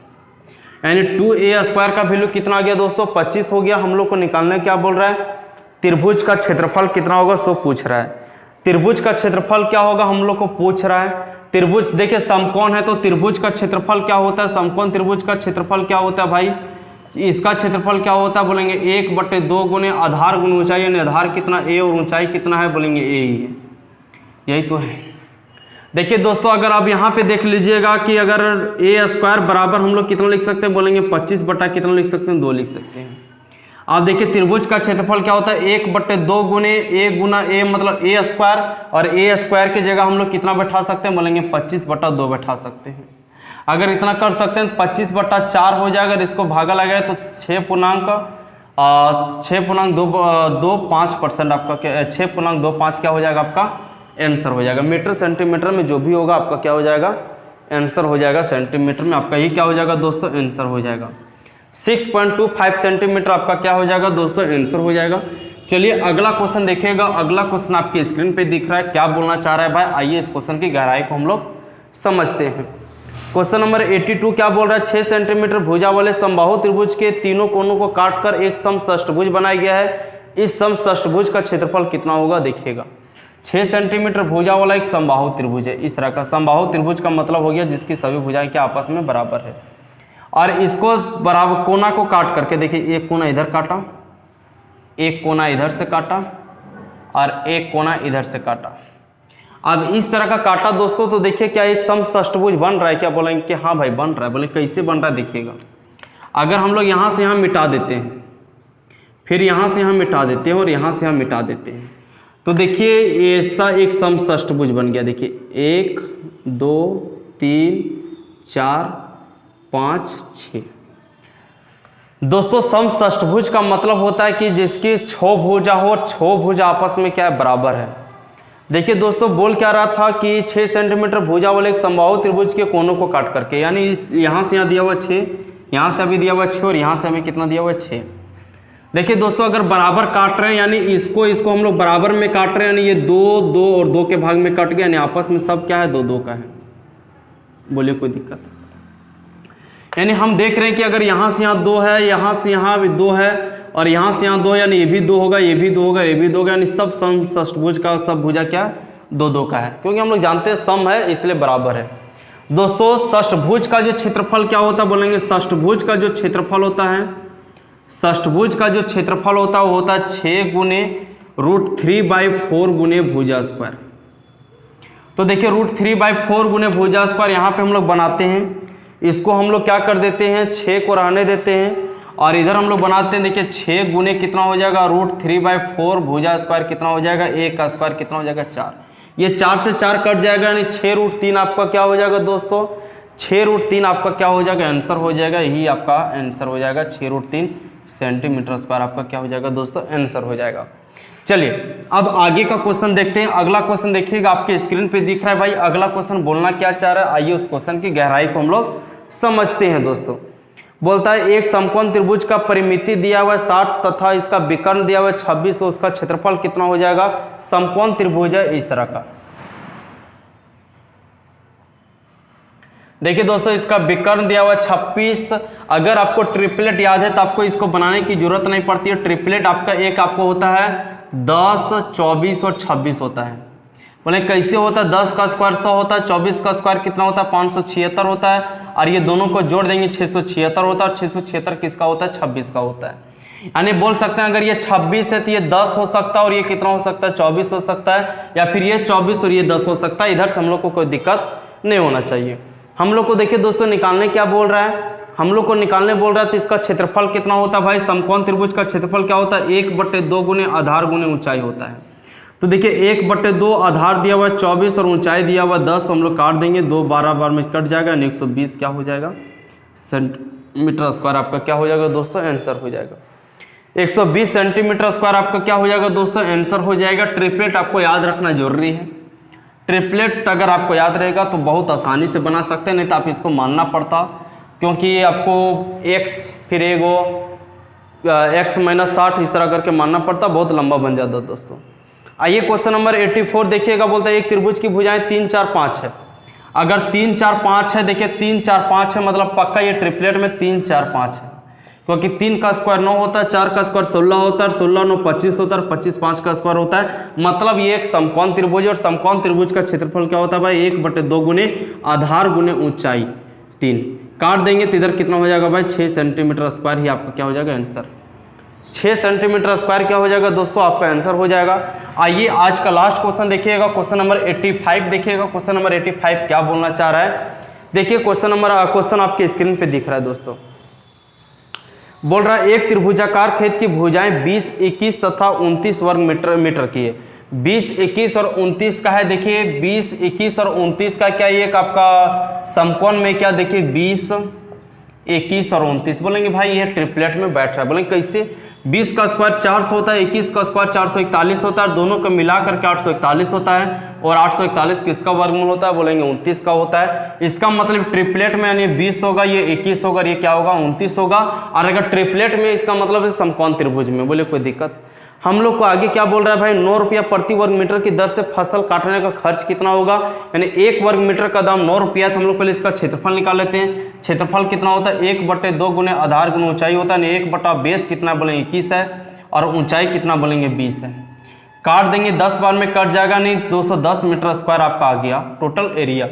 यानी 2a स्क्वायर का वैल्यू कितना आ गया दोस्तों, 25 हो गया। हम लोग को निकालना क्या बोल रहा है, त्रिभुज का क्षेत्रफल कितना होगा सो पूछ रहा है। त्रिभुज का क्षेत्रफल क्या होगा हम लोग को पूछ रहा है। त्रिभुज देखिए समकोण है तो त्रिभुज का क्षेत्रफल क्या होता है, समकोण त्रिभुज का क्षेत्रफल क्या होता है भाई, इसका क्षेत्रफल क्या होता है, बोलेंगे 1/2 गुने आधार गुण ऊंचाई, यानी आधार कितना a और ऊंचाई कितना है, बोलेंगे a ही है। यही तो है। देखिए दोस्तों, अगर आप यहाँ पे देख लीजिएगा कि अगर ए स्क्वायर बराबर हम लोग कितना लिख सकते हैं, बोलेंगे 25 बटा कितना लिख सकते हैं, 2 लिख सकते हैं। आप देखिए त्रिभुज का क्षेत्रफल क्या होता है, 1/2 गुने ए गुना ए, मतलब ए स्क्वायर, और ए स्क्वायर की जगह हम लोग कितना बैठा सकते हैं, बोलेंगे 25/2 बैठा सकते हैं। अगर इतना कर सकते हैं तो 25/4 हो जाएगा, इसको भागा लगाए तो 6.25% आपका 6.25 क्या हो जाएगा, आपका आंसर हो जाएगा। मीटर सेंटीमीटर में जो भी होगा आपका क्या हो जाएगा, आंसर हो जाएगा। सेंटीमीटर में आपका ये क्या हो जाएगा दोस्तों, आंसर हो जाएगा। 6.25 सेंटीमीटर आपका क्या हो जाएगा दोस्तों, आंसर हो जाएगा। चलिए अगला क्वेश्चन देखिएगा। अगला क्वेश्चन आपके स्क्रीन पे दिख रहा है, क्या बोलना चाह रहा है भाई, आइए इस क्वेश्चन की गहराई को हम लोग समझते हैं। क्वेश्चन नंबर 82 क्या बोल रहा है, 6 सेंटीमीटर भुजा वाले समबाहु त्रिभुज के तीनों कोनों को काटकर एक समषष्ठभुज बनाया गया है। इस समषष्ठभुज का क्षेत्रफल कितना होगा, देखिएगा। 6 सेंटीमीटर भुजा वाला एक समबाहु त्रिभुज है। इस तरह का समबाहु त्रिभुज का मतलब हो गया जिसकी सभी भुजाएं क्या आपस में बराबर है, और इसको बराबर कोना को काट करके देखिए, एक कोना इधर काटा, एक कोना इधर से काटा, और एक कोना इधर से काटा। अब इस तरह का काटा दोस्तों, तो देखिए क्या एक समषष्ठभुज बन रहा है, क्या बोलेंगे कि हाँ भाई बन रहा है। बोले कैसे बन रहा है, देखिएगा। अगर हम लोग यहाँ से यहाँ मिटा देते हैं, फिर यहाँ से यहाँ मिटा देते हैं, और यहाँ से यहाँ मिटा देते हैं, तो देखिए ऐसा एक समषष्ठभुज बन गया। देखिए 1 2 3 4 5 6। दोस्तों समषष्ठभुज का मतलब होता है कि जिसकी 6 भुजा हो और 6 भुजा आपस में क्या है, बराबर है। देखिए दोस्तों बोल क्या रहा था कि 6 सेंटीमीटर भुजा वाले एक समबाहु त्रिभुज के कोनों को काट करके, यानी यहाँ से यहाँ दिया हुआ 6, यहाँ से अभी दिया हुआ 6, और यहाँ से हमें कितना दिया हुआ 6। देखिए दोस्तों अगर बराबर काट रहे हैं, यानी इसको हम लोग बराबर में काट रहे हैं, यानी ये 2 2 और 2 के भाग में कट गया, यानी आपस में सब क्या है, 2 2 का है। बोलिए कोई दिक्कत है? यानी हम देख रहे हैं कि अगर यहाँ से यहाँ 2 है, यहाँ से यहाँ भी 2 है, और यहाँ से यहाँ 2, यानी ये भी 2 होगा, ये भी 2 होगा, ये भी 2 होगा, यानी सब समषष्ठभुज का सब भुजा क्या 2 2 का है, क्योंकि हम लोग जानते हैं सम है इसलिए बराबर है। दोस्तों षष्ठभुज का जो क्षेत्रफल क्या होता है, बोलेंगे षष्ठभुज का जो क्षेत्रफल होता है, षष्ठभुज का जो क्षेत्रफल होता है वो होता है 6 गुने √3/4 गुने भुजा स्क्वायर। तो देखिए √3/4 गुने भुजा स्क्वायर यहाँ पे हम लोग बनाते हैं, इसको हम लोग क्या कर देते हैं, 6 को रहने देते हैं, और इधर हम लोग बनाते हैं। देखिए 6 गुने कितना हो जाएगा, √3/4 भुजा स्क्वायर कितना हो जाएगा, 1 का स्क्वायर कितना हो जाएगा, 4। ये 4 से 4 कट जाएगा, यानी 6√3 आपका क्या हो जाएगा दोस्तों, 6√3 आपका क्या हो जाएगा, आंसर हो जाएगा। यही आपका आंसर हो जाएगा, 6√3 सेंटीमीटर स्क्वायर आपका क्या हो जाएगा दोस्तों, आंसर हो जाएगा। चलिए अब आगे का क्वेश्चन देखते हैं। अगला क्वेश्चन देखिएगा, आपके स्क्रीन पे दिख रहा है भाई। अगला क्वेश्चन बोलना क्या चाह रहा है, आइए उस क्वेश्चन की गहराई को हम लोग समझते हैं। दोस्तों बोलता है एक समकोण त्रिभुज का परिमिति दिया हुआ है 60 तथा इसका विकर्ण दिया हुआ है 26, तो उसका क्षेत्रफल कितना हो जाएगा। समकोण त्रिभुज है इस तरह का। देखिए दोस्तों इसका विकर्ण दिया हुआ 26। अगर आपको ट्रिपलेट याद है तो आपको इसको बनाने की जरूरत नहीं पड़ती है। ट्रिपलेट आपका एक आपको होता है 10, 24 और 26 होता है। बोले कैसे होता है, 10 का स्क्वायर 100 होता है, 24 का स्क्वायर कितना होता है 576 होता है, और ये दोनों को जोड़ देंगे 676 होता है, और 676 किसका होता है 26 का होता है। यानी बोल सकते हैं अगर ये 26 है तो ये 10 हो सकता है, और ये कितना हो सकता है 24 हो सकता है, या फिर ये 24 और ये 10 हो सकता है। इधर से हम लोग को कोई दिक्कत नहीं होना चाहिए। हम लोग को देखिए दोस्तों निकालने क्या बोल रहा है, हम लोग को निकालने बोल रहा है तो इसका क्षेत्रफल कितना होता है भाई। समकोण त्रिभुज का क्षेत्रफल क्या होता है, 1/2 गुने आधार गुने ऊंचाई होता है। तो देखिए 1/2 आधार दिया हुआ 24 और ऊंचाई दिया हुआ 10, तो हम लोग काट देंगे, 2 12 बार में कट जाएगा, 120 क्या हो जाएगा सेंटीमीटर स्क्वायर आपका क्या हो जाएगा दोस्तों, आंसर हो जाएगा। 120 सेंटीमीटर स्क्वायर आपका क्या हो जाएगा दोस्तों, आंसर हो जाएगा। ट्रिपलेट आपको याद रखना जरूरी है। ट्रिपलेट अगर आपको याद रहेगा तो बहुत आसानी से बना सकते हैं, नहीं तो आप इसको मानना पड़ता, क्योंकि आपको x फिर एगो x - 60 इस तरह करके मानना पड़ता, बहुत लंबा बन जाता दोस्तों। आइए क्वेश्चन नंबर 84 देखिएगा। बोलता है एक त्रिभुज की भुजाएं 3 4 5 है। अगर 3 4 5 है, देखिए 3 4 5 है मतलब पक्का ये ट्रिपलेट में 3 4 5 है, क्योंकि 3 का स्क्वायर 9 होता है, 4 का स्क्वायर 16 होता है, 16 9 25 होता है, 25 5 का स्क्वायर होता है। मतलब ये एक समकोण त्रिभुज है, और समकोण त्रिभुज का क्षेत्रफल क्या होता है भाई, 1/2 गुने आधार गुने ऊंचाई 3। काट देंगे तो इधर कितना हो जाएगा भाई, 6 सेंटीमीटर स्क्वायर ही आपका क्या हो जाएगा आंसर। 6 सेंटीमीटर स्क्वायर क्या हो जाएगा दोस्तों, आपका आंसर हो जाएगा। आइए आज का लास्ट क्वेश्चन देखिएगा, क्वेश्चन नंबर 85 देखिएगा। क्वेश्चन नंबर 85 क्या बोलना चाह रहा है, देखिए क्वेश्चन आपके स्क्रीन पे दिख रहा है दोस्तों। बोल रहा है एक त्रिभुजाकार खेत की भुजाएं 20, 21 तथा 29 वर्ग मीटर की है। 20, 21 और 29 का है, देखिए 20, 21 और 29 का क्या, ये आपका समकोण में क्या, देखिए 20, 21 और 29 बोलेंगे भाई ये ट्रिपलेट में बैठ रहा है। बोलेंगे कैसे, 20 का स्क्वायर 400 होता है, 21 का स्क्वायर 441 होता है, दोनों को मिलाकर के 841 होता है, और 841 किसका वर्गमूल होता है, बोलेंगे 29 का होता है। इसका मतलब ट्रिपलेट में यानी 20 होगा, ये 21 होगा, ये क्या होगा 29 होगा। और अगर ट्रिपलेट में इसका मतलब है समकोण त्रिभुज में, बोले कोई दिक्कत। हम लोग को आगे क्या बोल रहा है भाई, 9 रुपया प्रति वर्ग मीटर की दर से फसल काटने का खर्च कितना होगा, यानी 1 वर्ग मीटर का दाम 9 रुपया। तो हम लोग पहले इसका क्षेत्रफल निकाल लेते हैं। क्षेत्रफल कितना होता है, 1/2 गुने आधार गुने ऊंचाई होता है, 1 बेस कितना बोलेंगे 21 है, और ऊंचाई कितना बोलेंगे 20 है। काट देंगे 10 बार में कट जाएगा, नहीं 210 मीटर स्क्वायर आपका आ गया टोटल एरिया।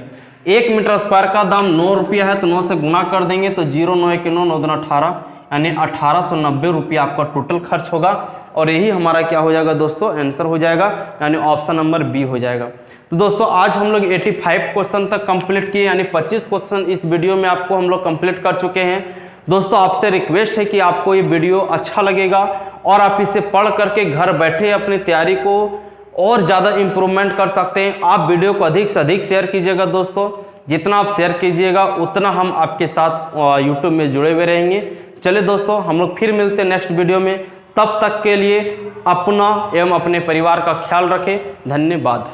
1 मीटर स्क्वायर का दाम 9 रुपया है, तो 9 से गुना कर देंगे तो 0, 9 1 9, 9 2 18, यानी 1890 रुपया आपका टोटल खर्च होगा। और यही हमारा क्या हो जाएगा दोस्तों, आंसर हो जाएगा, यानी ऑप्शन नंबर बी हो जाएगा। तो दोस्तों आज हम लोग 85 क्वेश्चन तक कंप्लीट किए, यानी 25 क्वेश्चन इस वीडियो में आपको हम लोग कंप्लीट कर चुके हैं। दोस्तों आपसे रिक्वेस्ट है कि आपको ये वीडियो अच्छा लगेगा और आप इसे पढ़ करके घर बैठे अपनी तैयारी को और ज़्यादा इम्प्रूवमेंट कर सकते हैं। आप वीडियो को अधिक से अधिक शेयर कीजिएगा दोस्तों, जितना आप शेयर कीजिएगा उतना हम आपके साथ यूट्यूब में जुड़े हुए रहेंगे। चलिए दोस्तों हम लोग फिर मिलते हैं नेक्स्ट वीडियो में, तब तक के लिए अपना एवं अपने परिवार का ख्याल रखें। धन्यवाद।